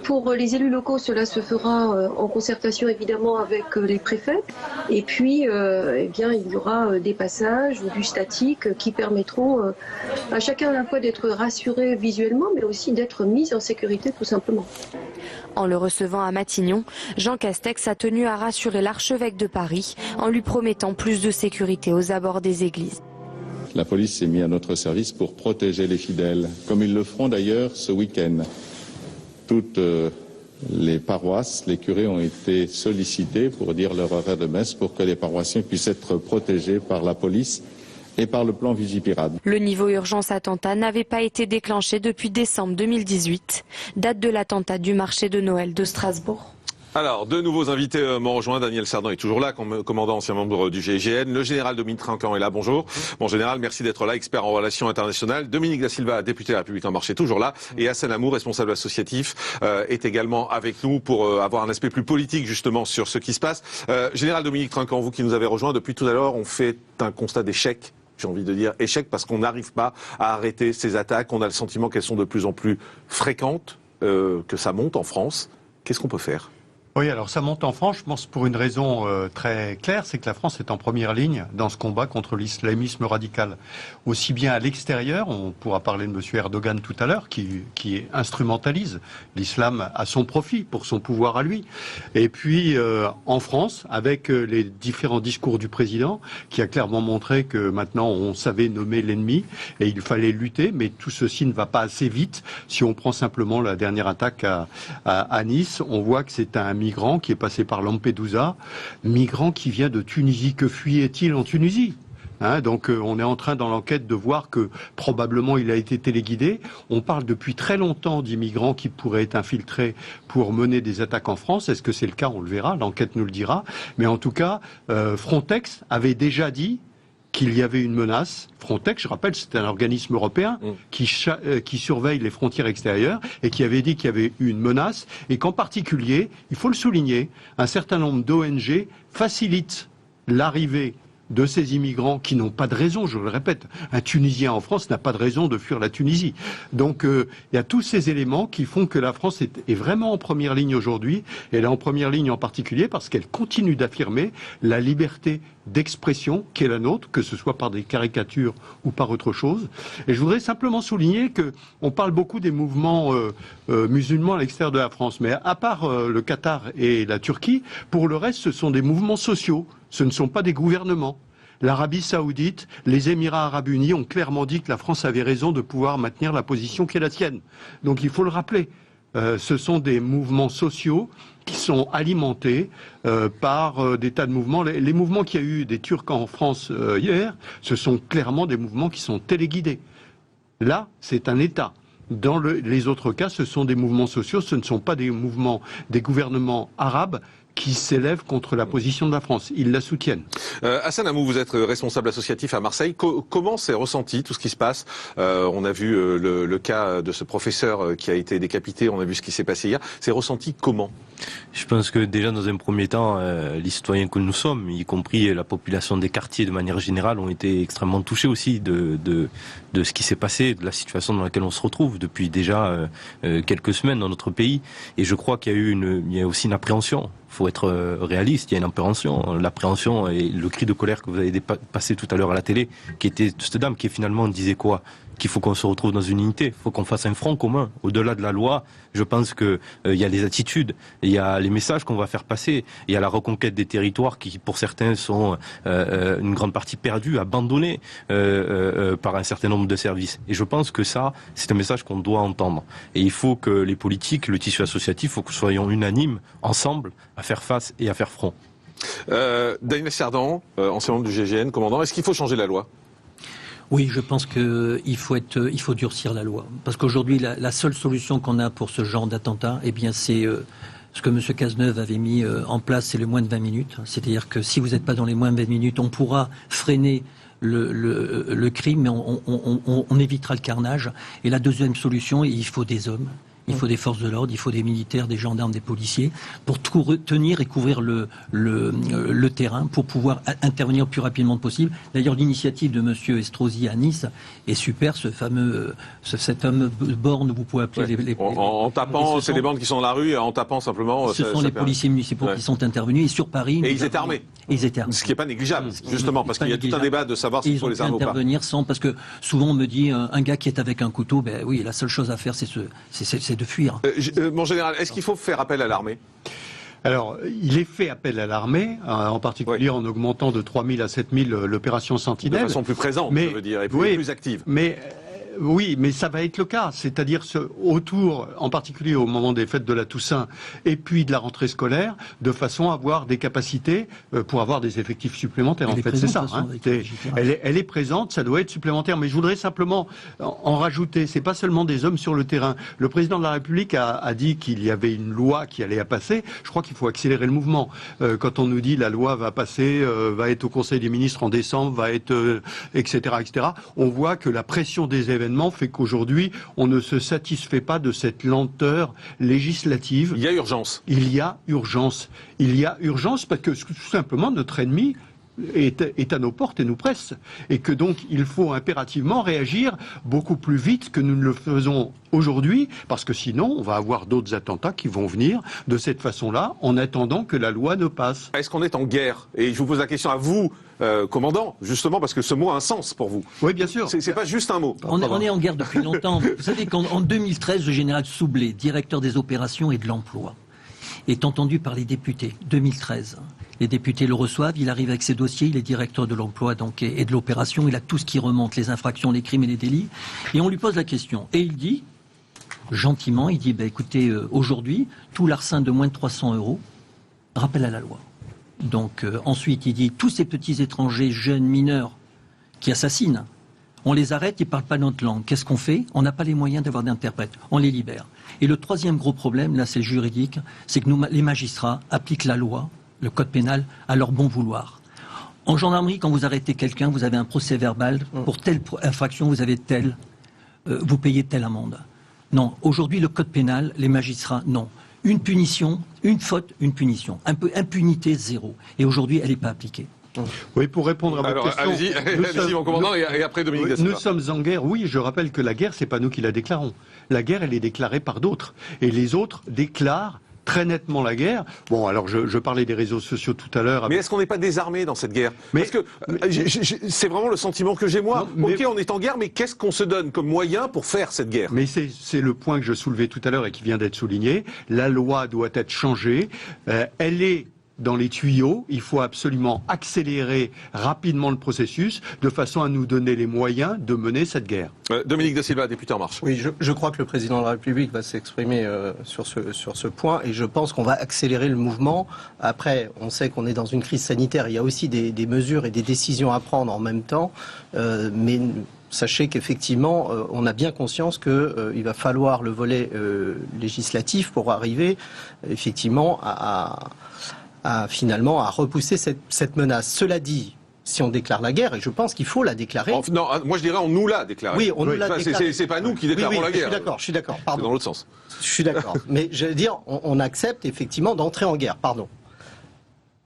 Pour les élus locaux, cela se fera en concertation évidemment avec les préfets. Et puis, eh bien, il y aura des passages ou du statique qui permettront à chacun à la fois d'être rassuré visuellement, mais aussi d'être mis en sécurité tout simplement.
En le recevant à Matignon, Jean Castex a tenu à rassurer l'archevêque de Paris en lui promettant plus de sécurité aux abords des églises.
La police s'est mise à notre service pour protéger les fidèles, comme ils le feront d'ailleurs ce week-end. Toutes les paroisses, les curés ont été sollicités pour dire leur horaire de messe pour que les paroissiens puissent être protégés par la police et par le plan Vigipirate.
Le niveau urgence attentat n'avait pas été déclenché depuis décembre 2018, date de l'attentat du marché de Noël de Strasbourg.
Alors, 2 nouveaux invités m'ont rejoint. Daniel Cerdan est toujours là, commandant ancien membre du GIGN. Le général Dominique Trinquant est là, bonjour. Bon général, merci d'être là, expert en relations internationales. Dominique Da Silva, député La République En Marche, est toujours là. Et Hassan Amour, responsable associatif, est également avec nous pour avoir un aspect plus politique justement sur ce qui se passe. Général Dominique Trinquant, vous qui nous avez rejoint depuis tout à l'heure, on fait un constat d'échec. J'ai envie de dire échec parce qu'on n'arrive pas à arrêter ces attaques. On a le sentiment qu'elles sont de plus en plus fréquentes, que ça monte en France. Qu'est-ce qu'on peut faire ?
Oui, alors ça monte en France, je pense, pour une raison très claire, c'est que la France est en première ligne dans ce combat contre l'islamisme radical. Aussi bien à l'extérieur, on pourra parler de M. Erdogan tout à l'heure, qui instrumentalise l'islam à son profit, pour son pouvoir à lui. Et puis en France, avec les différents discours du président, qui a clairement montré que maintenant on savait nommer l'ennemi et il fallait lutter, mais tout ceci ne va pas assez vite. Si on prend simplement la dernière attaque à Nice, on voit que c'est un migrant qui est passé par Lampedusa, migrant qui vient de Tunisie. Que fuyait-il en Tunisie ? Donc on est en train dans l'enquête de voir que probablement il a été téléguidé. On parle depuis très longtemps d'immigrants qui pourraient être infiltrés pour mener des attaques en France. Est-ce que c'est le cas ? On le verra, l'enquête nous le dira. Mais en tout cas, Frontex avait déjà dit qu'il y avait une menace. Frontex, je rappelle, c'est un organisme européen qui surveille les frontières extérieures et qui avait dit qu'il y avait une menace et qu'en particulier, il faut le souligner, un certain nombre d'ONG facilitent l'arrivée de ces immigrants qui n'ont pas de raison, je le répète, un Tunisien en France n'a pas de raison de fuir la Tunisie. Donc il y a tous ces éléments qui font que la France est vraiment en première ligne aujourd'hui. Elle est en première ligne en particulier parce qu'elle continue d'affirmer la liberté d'expression qui est la nôtre, que ce soit par des caricatures ou par autre chose. Et je voudrais simplement souligner que on parle beaucoup des mouvements musulmans à l'extérieur de la France, mais à part le Qatar et la Turquie, pour le reste, ce sont des mouvements sociaux. Ce ne sont pas des gouvernements. L'Arabie Saoudite, les Émirats Arabes Unis ont clairement dit que la France avait raison de pouvoir maintenir la position qui est la sienne. Donc il faut le rappeler. Ce sont des mouvements sociaux qui sont alimentés par des tas de mouvements. Les mouvements qu'il y a eu des Turcs en France hier, ce sont clairement des mouvements qui sont téléguidés. Là, c'est un État. Dans les autres cas, ce sont des mouvements sociaux, ce ne sont pas des mouvements des gouvernements arabes qui s'élèvent contre la position de la France. Ils la soutiennent.
Hassan Amou, vous êtes responsable associatif à Marseille. Comment s'est ressenti tout ce qui se passe ? On a vu le cas de ce professeur qui a été décapité, on a vu ce qui s'est passé hier. C'est ressenti comment ?
Je pense que déjà dans un premier temps, les citoyens que nous sommes, y compris la population des quartiers de manière générale, ont été extrêmement touchés aussi de ce qui s'est passé, de la situation dans laquelle on se retrouve depuis déjà quelques semaines dans notre pays. Et je crois qu'il y a aussi une appréhension. Il faut être réaliste, il y a une appréhension. L'appréhension et le cri de colère que vous avez passé tout à l'heure à la télé, qui était cette dame qui finalement disait quoi ? Qu'il faut qu'on se retrouve dans une unité, il faut qu'on fasse un front commun. Au-delà de la loi, je pense que il y a les attitudes, il y a les messages qu'on va faire passer, il y a la reconquête des territoires qui, pour certains, sont une grande partie perdus, abandonnés par un certain nombre de services. Et je pense que ça, c'est un message qu'on doit entendre. Et il faut que les politiques, le tissu associatif, il faut que nous soyons unanimes, ensemble, à faire face et à faire front.
Daniel Cerdan, ancien membre du GIGN, commandant, est-ce qu'il faut changer la loi ?
Oui, je pense qu'il faut durcir la loi. Parce qu'aujourd'hui, la seule solution qu'on a pour ce genre d'attentat, eh bien, c'est ce que M. Cazeneuve avait mis en place, c'est le moins de 20 minutes. C'est-à-dire que si vous n'êtes pas dans les moins de 20 minutes, on pourra freiner le crime, mais on évitera le carnage. Et la deuxième solution, il faut des hommes. Il faut des forces de l'ordre, il faut des militaires, des gendarmes, des policiers, pour tout retenir et couvrir le terrain, pour pouvoir intervenir le plus rapidement possible. D'ailleurs, l'initiative de M. Estrosi à Nice est super, cette fameuse borne, vous pouvez appeler
en tapant, c'est des bandes qui sont dans la rue, en tapant simplement...
Ce sont les policiers municipaux qui sont intervenus, et sur Paris...
Et ils étaient armés. Ce qui n'est pas négligeable, justement, parce qu'il y a tout un débat de savoir s'il faut les armer ou pas.
Ils ont pu intervenir sans... Parce que souvent on me dit, un gars qui est avec un couteau, ben oui, la seule chose à faire, c'est de fuir.
Mon général, est-ce qu'il faut faire appel à l'armée ?
Alors, il est fait appel à l'armée, en particulier en augmentant de 3 000 à 7 000 l'opération Sentinelle.
De façon plus présente, je veux dire, et plus active.
Oui, mais ça va être le cas. C'est-à-dire autour, en particulier au moment des fêtes de la Toussaint et puis de la rentrée scolaire, de façon à avoir des capacités pour avoir des effectifs supplémentaires. En fait, c'est ça. Elle est présente, ça doit être supplémentaire. Mais je voudrais simplement en rajouter. C'est pas seulement des hommes sur le terrain. Le président de la République a dit qu'il y avait une loi qui allait à passer. Je crois qu'il faut accélérer le mouvement. Quand on nous dit la loi va passer, va être au Conseil des ministres en décembre, va être etc., etc. On voit que la pression des événements fait qu'aujourd'hui, on ne se satisfait pas de cette lenteur législative.
Il y a urgence.
Il y a urgence. Il y a urgence parce que tout simplement, notre ennemi est à nos portes et nous presse. Et que donc il faut impérativement réagir beaucoup plus vite que nous ne le faisons aujourd'hui, parce que sinon on va avoir d'autres attentats qui vont venir de cette façon-là, en attendant que la loi ne passe.
Est-ce qu'on est en guerre? Et je vous pose la question à vous, commandant, justement parce que ce mot a un sens pour vous.
Oui, bien sûr.
C'est pas juste un mot.
On est en guerre depuis longtemps. Vous savez qu'en 2013, le général Soublé, directeur des opérations et de l'emploi, est entendu par les députés. 2013. Les députés le reçoivent, il arrive avec ses dossiers, il est directeur de l'emploi donc et de l'opération, il a tout ce qui remonte, les infractions, les crimes et les délits. Et on lui pose la question. Et il dit, gentiment, il dit, écoutez, aujourd'hui, tout larcin de moins de 300 €, rappel à la loi. Donc ensuite, il dit, tous ces petits étrangers, jeunes, mineurs, qui assassinent, on les arrête, ils ne parlent pas notre langue. Qu'est-ce qu'on fait? On n'a pas les moyens d'avoir d'interprètes. On les libère. Et le troisième gros problème, là c'est le juridique, c'est que nous, les magistrats appliquent la loi, le code pénal, à leur bon vouloir. En gendarmerie, quand vous arrêtez quelqu'un, vous avez un procès verbal. Pour telle infraction, vous avez vous payez telle amende. Non, aujourd'hui, le code pénal, les magistrats, non. Une punition, une faute, une punition. Impunité zéro. Et aujourd'hui, elle n'est pas appliquée.
Oui, pour répondre à votre question...
Allez-y, mon commandant, et après Dominique da Silva.
Nous sommes en guerre, oui, je rappelle que la guerre, c'est pas nous qui la déclarons. La guerre, elle est déclarée par d'autres. Et les autres déclarent très nettement la guerre. Bon, alors je parlais des réseaux sociaux tout à l'heure.
Mais est-ce qu'on n'est pas désarmé dans cette guerre? Parce que c'est vraiment le sentiment que j'ai moi. Ok, on est en guerre, mais qu'est-ce qu'on se donne comme moyen pour faire cette guerre?
Mais c'est le point que je soulevais tout à l'heure et qui vient d'être souligné. La loi doit être changée. Elle est dans les tuyaux, il faut absolument accélérer rapidement le processus de façon à nous donner les moyens de mener cette guerre.
Dominique da Silva, député En Marche.
Oui, je crois que le président de la République va s'exprimer sur ce point et je pense qu'on va accélérer le mouvement. Après, on sait qu'on est dans une crise sanitaire, il y a aussi des mesures et des décisions à prendre en même temps, mais sachez qu'effectivement, on a bien conscience qu'il va falloir le volet législatif pour arriver effectivement finalement à repousser cette menace. Cela dit, si on déclare la guerre, et je pense qu'il faut la déclarer...
Non, moi je dirais on nous l'a déclaré.
Oui, on nous l'a déclaré.
C'est pas nous qui déclarons la guerre.
Je suis d'accord, pardon.
C'est dans l'autre sens.
Je suis d'accord. Mais je veux dire, on accepte effectivement d'entrer en guerre, pardon.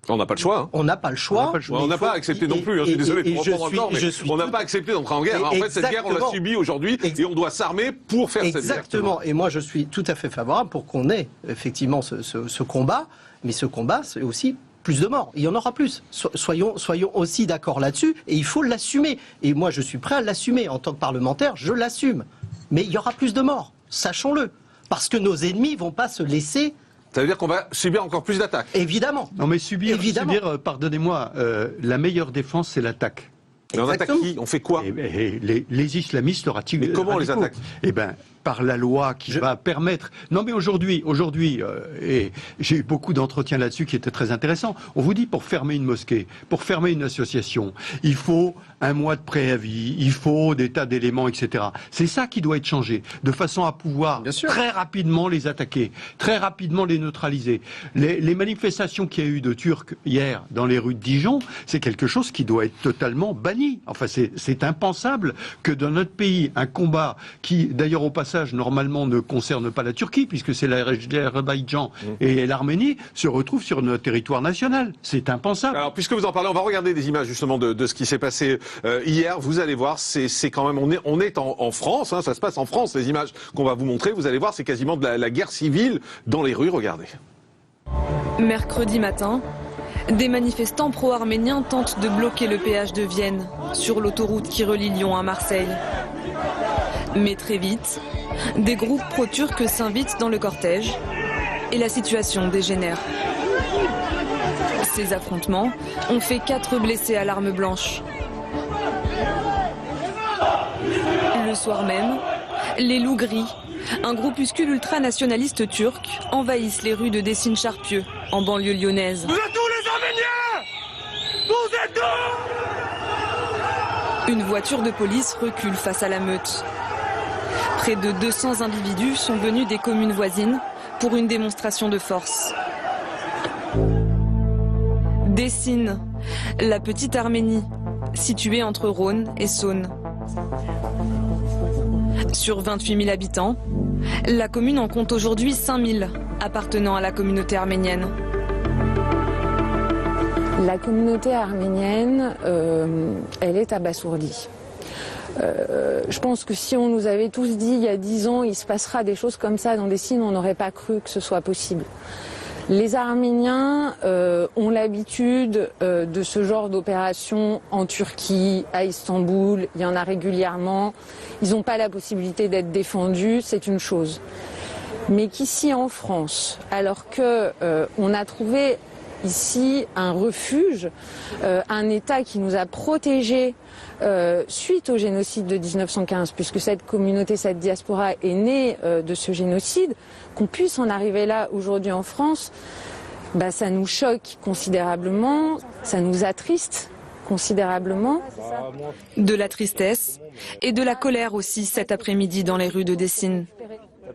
On n'a pas le choix. Hein.
On n'a pas le choix.
On n'a pas accepté non plus. Je suis désolé de reprendre encore, mais on n'a pas accepté d'entrer en guerre. En fait, cette guerre, on l'a subie aujourd'hui et on doit s'armer pour faire cette guerre.
Exactement. Et moi, je suis tout à fait favorable pour qu'on ait effectivement ce combat. Mais ce combat, c'est aussi plus de morts. Il y en aura plus. Soyons aussi d'accord là-dessus. Et il faut l'assumer. Et moi, je suis prêt à l'assumer. En tant que parlementaire, je l'assume. Mais il y aura plus de morts. Sachons-le. Parce que nos ennemis ne vont pas se laisser...
Ça veut dire qu'on va subir encore plus d'attaques.
Évidemment.
Non mais subir pardonnez-moi, la meilleure défense, c'est l'attaque.
Mais on attaque qui? On fait quoi?
Les islamistes radicaux.
Mais comment on les attaque?
Eh ben, par la loi qui va permettre... Non mais aujourd'hui, et j'ai eu beaucoup d'entretiens là-dessus qui étaient très intéressants, on vous dit pour fermer une mosquée, pour fermer une association, il faut un mois de préavis, il faut des tas d'éléments, etc. C'est ça qui doit être changé, de façon à pouvoir très rapidement les attaquer, très rapidement les neutraliser. Les manifestations qu'il y a eu de Turcs hier dans les rues de Dijon, c'est quelque chose qui doit être totalement banni. Enfin, c'est impensable que dans notre pays, un combat qui, d'ailleurs au passage, normalement ne concerne pas la Turquie, puisque c'est l'Azerbaïdjan et l'Arménie, se retrouve sur notre territoire national. C'est impensable.
Alors, puisque vous en parlez, on va regarder des images justement de ce qui s'est passé hier. Vous allez voir, c'est quand même, on est en France, hein, ça se passe en France, les images qu'on va vous montrer. Vous allez voir, c'est quasiment de la guerre civile dans les rues. Regardez.
Mercredi matin, des manifestants pro-arméniens tentent de bloquer le péage de Vienne, sur l'autoroute qui relie Lyon à Marseille. Mais très vite, des groupes pro-turcs s'invitent dans le cortège et la situation dégénère. Ces affrontements ont fait 4 blessés à l'arme blanche. Le soir même, les Loups Gris, un groupuscule ultranationaliste turc, envahissent les rues de Décines-Charpieu, en banlieue lyonnaise.
Vous êtes où les Arméniens? Vous êtes où?
Une voiture de police recule face à la meute. Près de 200 individus sont venus des communes voisines pour une démonstration de force. Décines, la petite Arménie, située entre Rhône et Saône. Sur 28 000 habitants, la commune en compte aujourd'hui 5 000 appartenant à la communauté arménienne.
La communauté arménienne, elle est abasourdie. Je pense que si on nous avait tous dit il y a 10 ans il se passera des choses comme ça dans des signes, on n'aurait pas cru que ce soit possible. Les Arméniens ont l'habitude de ce genre d'opération en Turquie, à Istanbul, il y en a régulièrement. Ils n'ont pas la possibilité d'être défendus, c'est une chose. Mais qu'ici en France, alors qu'on a trouvé ici un refuge, un État qui nous a protégés suite au génocide de 1915, puisque cette communauté, cette diaspora est née de ce génocide, qu'on puisse en arriver là aujourd'hui en France, ça nous choque considérablement, ça nous attriste considérablement.
De la tristesse et de la colère aussi cet après-midi dans les rues de Dessine.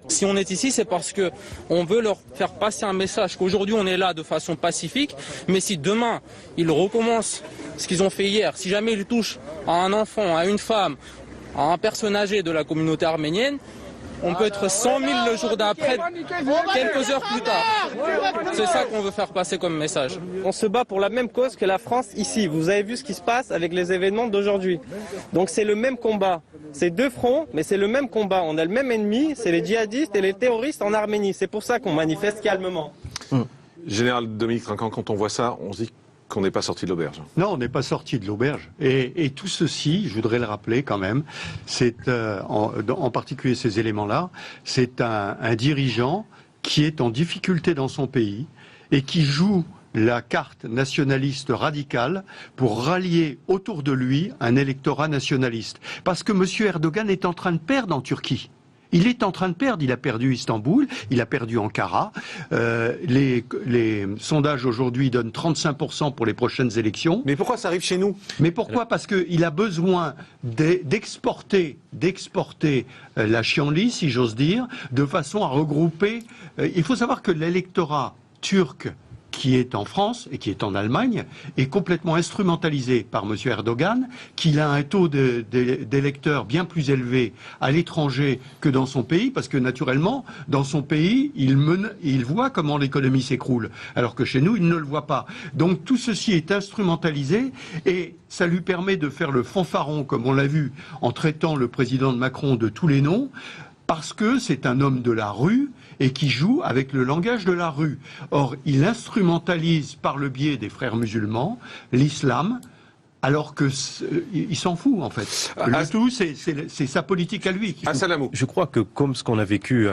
Si on est ici, c'est parce que on veut leur faire passer un message qu'aujourd'hui on est là de façon pacifique, mais si demain ils recommencent ce qu'ils ont fait hier, si jamais ils touchent à un enfant, à une femme, à un personne âgée de la communauté arménienne, on peut être 100 000 le jour d'après, quelques heures plus tard. C'est ça qu'on veut faire passer comme message.
On se bat pour la même cause que la France ici. Vous avez vu ce qui se passe avec les événements d'aujourd'hui. Donc c'est le même combat. C'est deux fronts, mais c'est le même combat. On a le même ennemi, c'est les djihadistes et les terroristes en Arménie. C'est pour ça qu'on manifeste calmement.
Général Dominique Trinquant, quand on voit ça, on se dit qu'on n'est pas sorti de l'auberge.
Non, on n'est pas sorti de l'auberge. Et tout ceci, je voudrais le rappeler quand même, c'est en particulier ces éléments-là, c'est un dirigeant qui est en difficulté dans son pays et qui joue la carte nationaliste radicale pour rallier autour de lui un électorat nationaliste. Parce que M. Erdogan est en train de perdre en Turquie. Il est en train de perdre, il a perdu Istanbul, il a perdu Ankara. Les sondages aujourd'hui donnent 35% pour les prochaines élections.
Mais pourquoi ça arrive chez nous?
Mais pourquoi? Parce qu'il a besoin d'exporter la chienlit, si j'ose dire, de façon à regrouper. Il faut savoir que l'électorat turc qui est en France et qui est en Allemagne, est complètement instrumentalisé par M. Erdogan, qu'il a un taux d'électeurs bien plus élevé à l'étranger que dans son pays, parce que naturellement, dans son pays, il voit comment l'économie s'écroule, alors que chez nous, il ne le voit pas. Donc tout ceci est instrumentalisé et ça lui permet de faire le fanfaron, comme on l'a vu, en traitant le président de Macron de tous les noms, parce que c'est un homme de la rue et qui joue avec le langage de la rue. Or, il instrumentalise par le biais des frères musulmans l'islam, alors que il s'en fout en fait. Le tout, c'est sa politique à lui.
Je crois que comme ce qu'on a vécu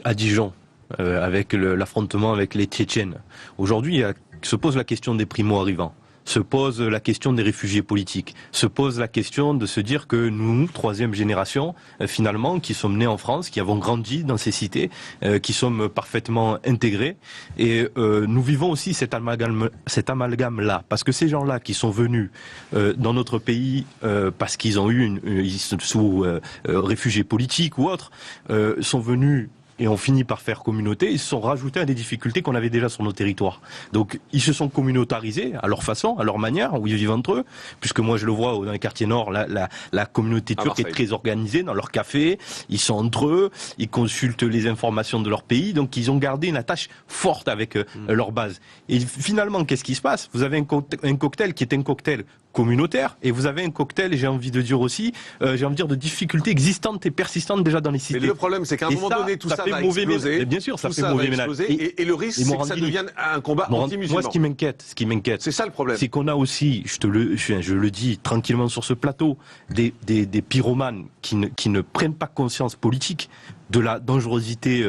à Dijon, avec l'affrontement avec les Tchétchènes, aujourd'hui se pose la question des primo-arrivants. Se pose la question des réfugiés politiques, se pose la question de se dire que nous, troisième génération, finalement, qui sommes nés en France, qui avons grandi dans ces cités, qui sommes parfaitement intégrés, et nous vivons aussi cet amalgame-là, parce que ces gens-là qui sont venus dans notre pays parce qu'ils ont eu sous réfugiés politiques ou autres, sont venus et ont fini par faire communauté, ils se sont rajoutés à des difficultés qu'on avait déjà sur nos territoires. Donc ils se sont communautarisés à leur façon, à leur manière, où ils vivent entre eux, puisque moi je le vois dans les quartiers nord, la communauté turque est très organisée dans leur café, ils sont entre eux, ils consultent les informations de leur pays, donc ils ont gardé une attache forte avec leur base. Et finalement, qu'est-ce qui se passe? Vous avez un cocktail qui est un cocktail communautaire, et vous avez un cocktail, j'ai envie de dire aussi, de difficultés existantes et persistantes déjà dans les cités.
Mais le problème, c'est qu'à un moment donné, tout ça va exploser.
Bien sûr, ça fait mauvais ménage.
Et le risque, c'est que ça devienne un combat anti-musulman.
Moi, ce qui m'inquiète,
c'est ça le problème.
C'est qu'on a aussi, je le dis tranquillement sur ce plateau, des pyromanes qui ne prennent pas conscience politique de la dangerosité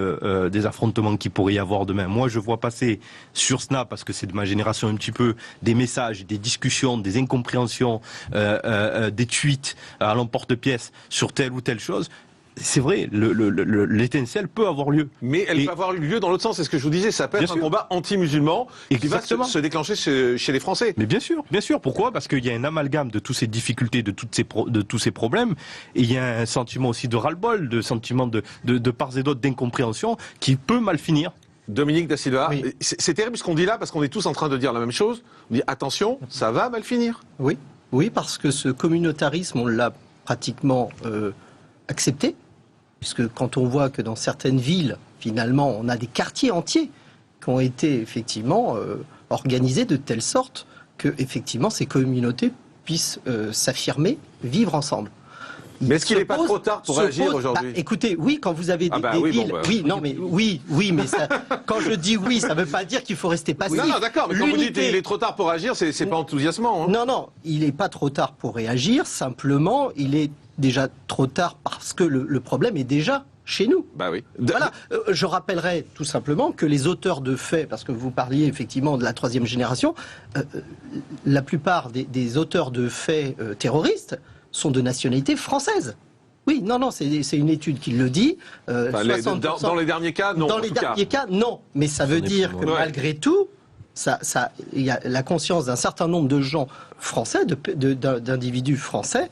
des affrontements qu'il pourrait y avoir demain. Moi, je vois passer sur Snap, parce que c'est de ma génération un petit peu, des messages, des discussions, des incompréhensions, des tweets à l'emporte-pièce sur telle ou telle chose. C'est vrai, l'étincelle peut avoir lieu.
Mais elle peut avoir lieu dans l'autre sens, c'est ce que je vous disais, ça peut être un combat anti-musulman qui va se déclencher chez les Français.
Mais bien sûr. Pourquoi? Parce qu'il y a un amalgame de toutes ces difficultés, de tous ces problèmes, et il y a un sentiment aussi de ras-le-bol, de sentiment de part et d'autre d'incompréhension qui peut mal finir.
Dominique Da Silva, oui. C'est terrible ce qu'on dit là, parce qu'on est tous en train de dire la même chose. On dit attention, ça va mal finir.
Oui, parce que ce communautarisme, on l'a pratiquement accepté, puisque quand on voit que dans certaines villes, finalement, on a des quartiers entiers qui ont été effectivement organisés de telle sorte que effectivement ces communautés puissent s'affirmer, vivre ensemble.
Mais est-ce qu'il n'est pas trop tard pour réagir aujourd'hui ?
Écoutez, oui, quand vous avez des villes... Oui, mais ça, quand je dis oui, ça ne veut pas dire qu'il faut rester passif.
Non, d'accord, mais quand vous dites il est trop tard pour réagir, c'est pas enthousiasmant. Hein.
Non, il n'est pas trop tard pour réagir, simplement, il est déjà trop tard parce que le problème est déjà chez nous.
Bah oui.
Voilà. Je rappellerai tout simplement que les auteurs de faits, parce que vous parliez effectivement de la troisième génération, la plupart des auteurs de faits terroristes sont de nationalité française. Oui, c'est une étude qui le dit.
Dans les derniers cas, non.
Dans les derniers cas, non. Mais ça veut dire que malgré tout, il y a la conscience d'un certain nombre de gens français, d'individus français,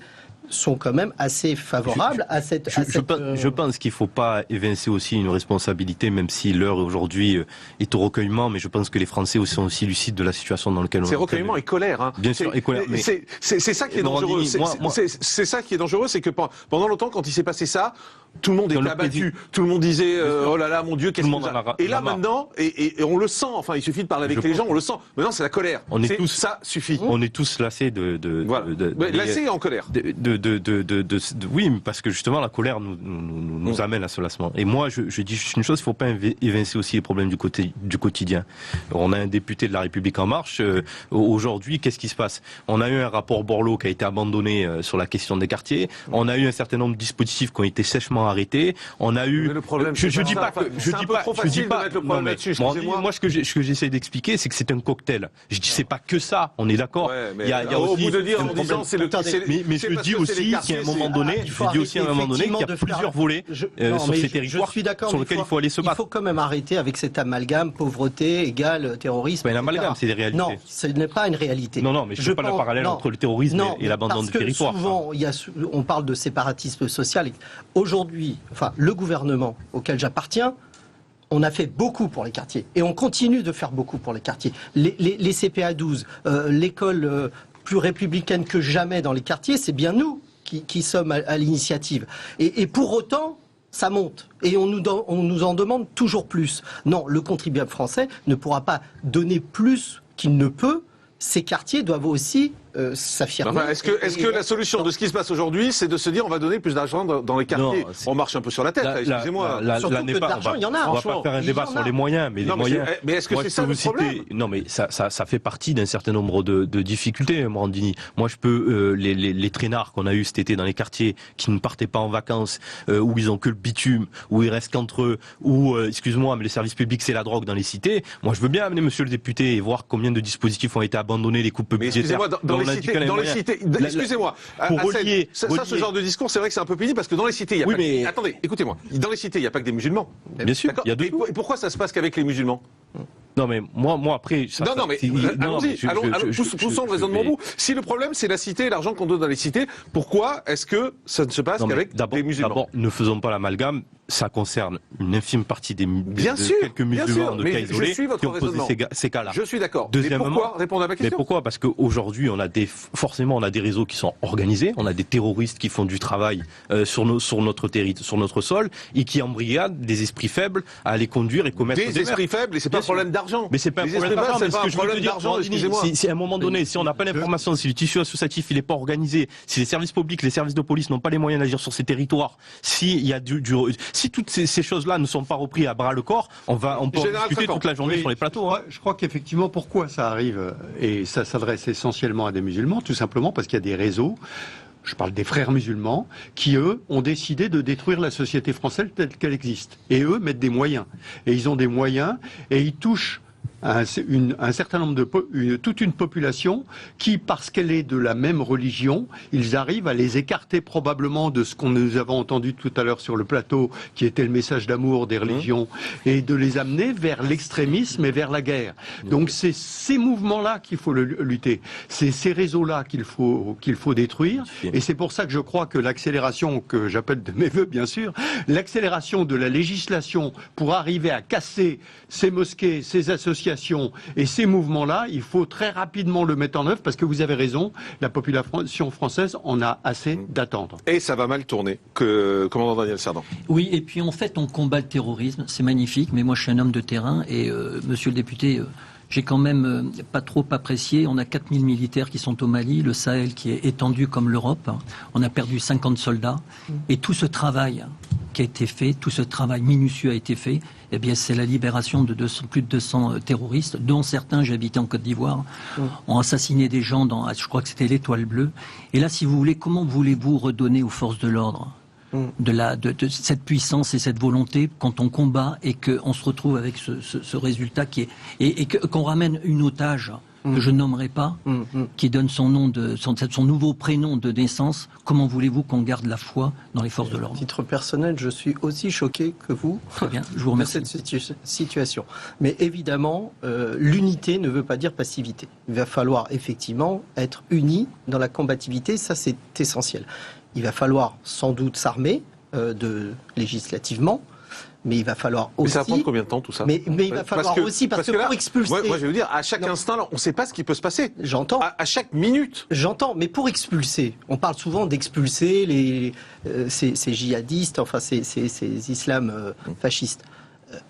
sont quand même assez favorables à cette...
Je pense qu'il ne faut pas évincer aussi une responsabilité, même si l'heure aujourd'hui est au recueillement, mais je pense que les Français sont aussi lucides de la situation dans laquelle on est.
C'est recueillement et colère. Hein.
Bien sûr, et colère. Mais...
C'est ça qui est dangereux. C'est ça qui est dangereux, c'est que pendant longtemps, quand il s'est passé ça, tout le monde était abattu. Tout le monde disait oh là là, mon Dieu, qu'est-ce que ça... Et là maintenant, et on le sent. Enfin, il suffit de parler avec les gens, on le sent. Maintenant, c'est la colère. Ça suffit.
On est tous lassés
lassés et en colère.
Oui, parce que justement la colère nous amène à ce lassement. Et moi, je dis juste une chose, il ne faut pas évincer aussi les problèmes du quotidien. On a un député de La République En Marche. Aujourd'hui, qu'est-ce qui se passe ? On a eu un rapport Borloo qui a été abandonné sur la question des quartiers. On a eu un certain nombre de dispositifs qui ont été sèchement arrêtés. On a eu.
Mais le problème,
je dis pas que je dis pas. Je dis pas. Moi, ce que j'essaie d'expliquer, c'est que c'est un cocktail. Je dis c'est pas que ça. On est d'accord.
Ouais, il y a au bout de dire en disant c'est le.
Mais je dis aussi qu'à un moment donné, qu'il y a plusieurs volets sur ces territoires sur lesquels il faut aller se battre.
Il faut quand même arrêter avec cet amalgame pauvreté égale terrorisme.
C'est pas un amalgame, c'est des réalités.
Non, ce n'est pas une réalité.
Non, mais je ne fais pas le parallèle entre le terrorisme et l'abandon du territoire.
Souvent, on parle de séparatisme social. Aujourd'hui, le gouvernement auquel j'appartiens, on a fait beaucoup pour les quartiers. Et on continue de faire beaucoup pour les quartiers. Les CPA 12, l'école plus républicaine que jamais dans les quartiers, c'est bien nous qui sommes à l'initiative. Et pour autant, ça monte. Et on nous en demande toujours plus. Non, le contribuable français ne pourra pas donner plus qu'il ne peut. Ces quartiers doivent aussi s'affirmer.
Enfin, est-ce que la solution de ce qui se passe aujourd'hui, c'est de se dire on va donner plus d'argent dans les quartiers ? On marche un peu sur la tête, excusez-moi.
Surtout que d'argent, il y en a.
On va pas faire un débat sur les moyens, mais les moyens...
Mais est-ce que c'est ça le problème ?
Non, mais ça fait partie d'un certain nombre de difficultés, Morandini. Moi, je peux... Les traînards qu'on a eu cet été dans les quartiers, qui ne partaient pas en vacances, où ils ont que le bitume, où ils restent qu'entre eux, où, excuse-moi, mais les services publics, c'est la drogue dans les cités. Moi, je veux bien amener monsieur le député et voir combien de dispositifs ont été abandonnés, les coupes budgétaires.
Dans les cités, excusez-moi, ce genre de discours, c'est vrai que c'est un peu pénible parce que dans les cités, il y a attendez, écoutez-moi, dans les cités, il n'y a pas que des musulmans.
Bien sûr, il y a deux.
Et pourquoi ça se passe qu'avec les musulmans ?
Non mais moi après
allons-y, poussons le raisonnement au bout. Si le problème c'est la cité et l'argent qu'on donne dans les cités, pourquoi est-ce que ça ne se passe qu'avec les musulmans ?
D'abord, ne faisons pas l'amalgame, ça concerne une infime partie quelques musulmans de cas isolés qui ont posé ces cas-là.
Je suis d'accord.
Deuxièmement,
pourquoi répondre à ma question ?
Mais pourquoi ? Parce qu'aujourd'hui, on a des réseaux qui sont organisés, on a des terroristes qui font du travail sur notre territoire, sur notre sol, et qui embrigadent des esprits faibles à les conduire et commettre
des esprits faibles, et c'est pas un problème d'argent.
Mais c'est pas un problème d'argent, mais ce que je veux te dire, si à un moment donné, si on n'a pas l'information, si le tissu associatif il est pas organisé, si les services publics, les services de police n'ont pas les moyens d'agir sur ces territoires, si toutes ces choses-là ne sont pas reprises à bras le corps, on peut en discuter toute la journée sur les plateaux.
Je crois qu'effectivement, pourquoi ça arrive, et ça s'adresse essentiellement à des musulmans, tout simplement parce qu'il y a des réseaux. Je parle des frères musulmans qui, eux, ont décidé de détruire la société française telle qu'elle existe. Et eux mettent des moyens. Et ils ont des moyens et ils touchent un certain nombre toute une population qui, parce qu'elle est de la même religion, ils arrivent à les écarter probablement de ce qu'on nous avons entendu tout à l'heure sur le plateau, qui était le message d'amour des religions, et de les amener vers l'extrémisme et vers la guerre. Donc c'est ces mouvements-là qu'il faut lutter. C'est ces réseaux-là qu'il faut détruire. Et c'est pour ça que je crois que l'accélération, que j'appelle de mes voeux bien sûr, l'accélération de la législation pour arriver à casser ces mosquées, ces associations et ces mouvements-là, il faut très rapidement le mettre en œuvre parce que vous avez raison, la population française en a assez d'attendre.
Et ça va mal tourner, commandant Daniel Cerdan.
Oui, et puis en fait, on combat le terrorisme, c'est magnifique, mais moi je suis un homme de terrain et monsieur le député, j'ai quand même pas trop apprécié. On a 4000 militaires qui sont au Mali, le Sahel qui est étendu comme l'Europe. On a perdu 50 soldats. Et tout ce travail qui a été fait, tout ce travail minutieux a été fait, eh bien, c'est la libération de plus de 200 terroristes, dont certains, j'ai habité en Côte d'Ivoire, ont assassiné des gens dans, je crois que c'était l'Étoile Bleue. Et là, si vous voulez, comment voulez-vous redonner aux forces de l'ordre de cette puissance et cette volonté quand on combat et qu'on se retrouve avec ce résultat qui est et qu'on ramène une otage que je nommerai pas, qui donne son nom son nouveau prénom de naissance. Comment voulez-vous qu'on garde la foi dans les forces de l'ordre?
À titre personnel, je suis aussi choqué que vous.
Très bien, je vous remercie.
De cette situation. Mais évidemment, l'unité ne veut pas dire passivité. Il va falloir effectivement être unis dans la combativité, ça c'est essentiel. Il va falloir sans doute s'armer législativement, mais il va falloir aussi...
Mais ça va prendre combien de temps tout ça?
Mais il va falloir aussi, parce que
là,
pour expulser...
Moi je vais vous dire, à chaque instant, là, on ne sait pas ce qui peut se passer.
J'entends.
À chaque minute.
J'entends, mais pour expulser, on parle souvent d'expulser ces djihadistes, enfin ces islams fascistes.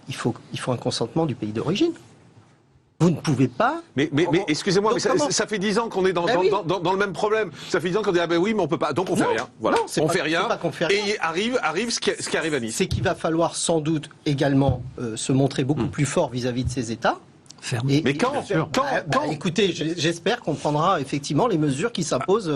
Il faut un consentement du pays d'origine. Vous ne pouvez pas...
Mais excusez-moi, mais ça fait 10 ans qu'on est dans le même problème. Ça fait 10 ans qu'on dit, ah ben oui, mais on peut pas, donc on fait rien. Voilà, on fait rien. Et arrive ce qui arrive à Nice.
C'est qu'il va falloir sans doute également se montrer beaucoup plus fort vis-à-vis de ces États.
Mais quand
écoutez, j'espère qu'on prendra effectivement les mesures qui s'imposent.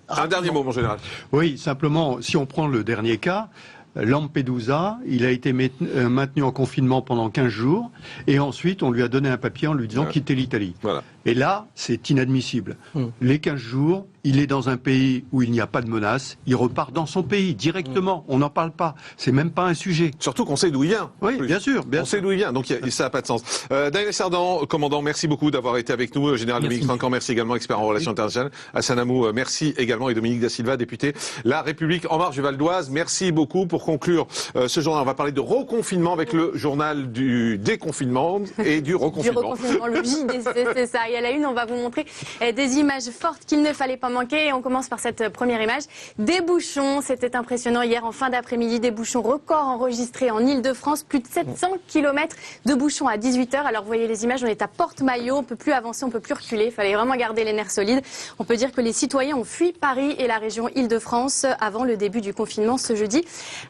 Un dernier mot, mon général.
Oui, simplement, si on prend le dernier cas, Lampedusa, il a été maintenu en confinement pendant 15 jours et ensuite on lui a donné un papier en lui disant quitter l'Italie.
Voilà.
Et là, c'est inadmissible. Les 15 jours, il est dans un pays où il n'y a pas de menace, il repart dans son pays directement. On n'en parle pas. C'est même pas un sujet.
Surtout qu'on sait d'où il vient.
Oui, bien sûr.
On sait d'où il vient, donc ça n'a pas de sens. Daniel Cerdan, commandant, merci beaucoup d'avoir été avec nous. Général Dominique Trinquant, merci également, expert en relations internationales. Hassan Amou, merci également. Et Dominique Da Silva, député La République En Marche du Val d'Oise. Merci beaucoup. Pour conclure ce journal, on va parler de reconfinement avec le journal du déconfinement et du reconfinement.
Du reconfinement, le JDC, c'est ça. Et à la une, on va vous montrer des images fortes qu'il ne fallait pas manquer. Et on commence par cette première image. Des bouchons, c'était impressionnant hier en fin d'après-midi. Des bouchons records enregistrés en Ile-de-France. Plus de 700 km de bouchons à 18h. Alors vous voyez les images, on est à Porte-Maillot. On ne peut plus avancer, on ne peut plus reculer. Il fallait vraiment garder les nerfs solides. On peut dire que les citoyens ont fui Paris et la région Ile-de-France avant le début du confinement ce jeudi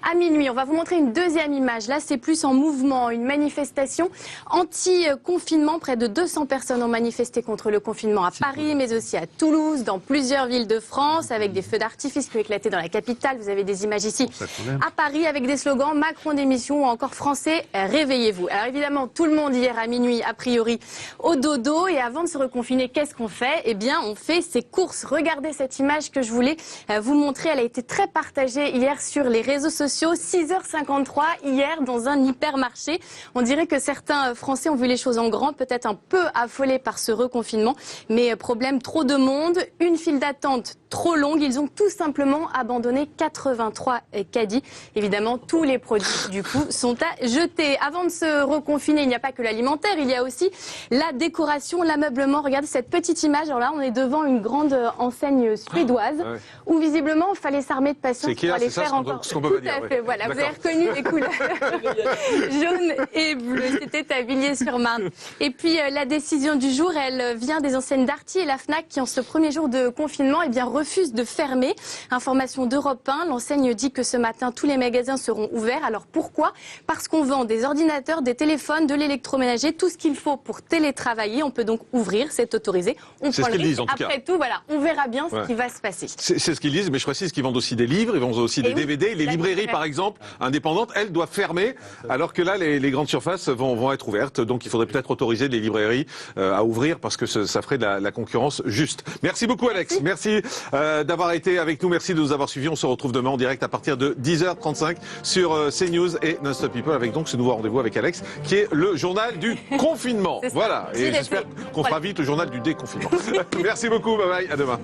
à minuit. On va vous montrer une deuxième image. Là, c'est plus en mouvement. Une manifestation anti-confinement. Près de 200 personnes ont manifesté contre le confinement à Paris, mais aussi à Toulouse, dans plusieurs villes de France, avec des feux d'artifice qui ont éclaté dans la capitale. Vous avez des images ici à Paris avec des slogans Macron démission ou encore Français, réveillez-vous. Alors évidemment, tout le monde hier à minuit, a priori, au dodo. Et avant de se reconfiner, qu'est-ce qu'on fait? Eh bien, on fait ses courses. Regardez cette image que je voulais vous montrer. Elle a été très partagée hier sur les réseaux sociaux. 6h53 hier dans un hypermarché. On dirait que certains Français ont vu les choses en grand, peut-être un peu affolés par ce reconfinement. Mais problème, trop de monde, une file d'attente trop longue. Ils ont tout simplement abandonné 83 caddies. Évidemment, tous les produits, du coup, sont à jeter. Avant de se reconfiner, il n'y a pas que l'alimentaire, il y a aussi la décoration, l'ameublement. Regardez cette petite image. Alors là, on est devant une grande enseigne suédoise où visiblement, il fallait s'armer de patience pour aller faire encore.
Ce qu'on peut
tout à fait. Voilà, vous avez reconnu les couleurs jaune et bleu. C'était à Villiers-sur-Marne. Et puis, la décision du jour, elle vient des enseignes Darty et la Fnac qui, en ce premier jour de confinement, refusent de fermer. Information d'Europe 1, l'enseigne dit que ce matin, tous les magasins seront ouverts. Alors pourquoi? Parce qu'on vend des ordinateurs, des téléphones, de l'électroménager, tout ce qu'il faut pour télétravailler. On peut donc ouvrir, c'est autorisé. On prend le risque. Après tout, voilà, on verra bien ce qui va se passer.
C'est ce qu'ils disent, mais je précise qu'ils vendent aussi des livres, ils vendent aussi des DVD. Les librairies, par exemple, indépendantes, elles doivent fermer, alors que là, les grandes surfaces vont être ouvertes. Donc il faudrait peut-être autoriser les librairies à ouvrir parce que ça ferait de la concurrence juste. Merci beaucoup, Alex. Merci d'avoir été avec nous. Merci de nous avoir suivis. On se retrouve demain en direct à partir de 10h35 sur CNews et Non-Stop People avec donc ce nouveau rendez-vous avec Alex qui est le journal du confinement. Voilà. Et j'espère qu'on fera vite le journal du déconfinement. Merci beaucoup. Bye bye. À demain.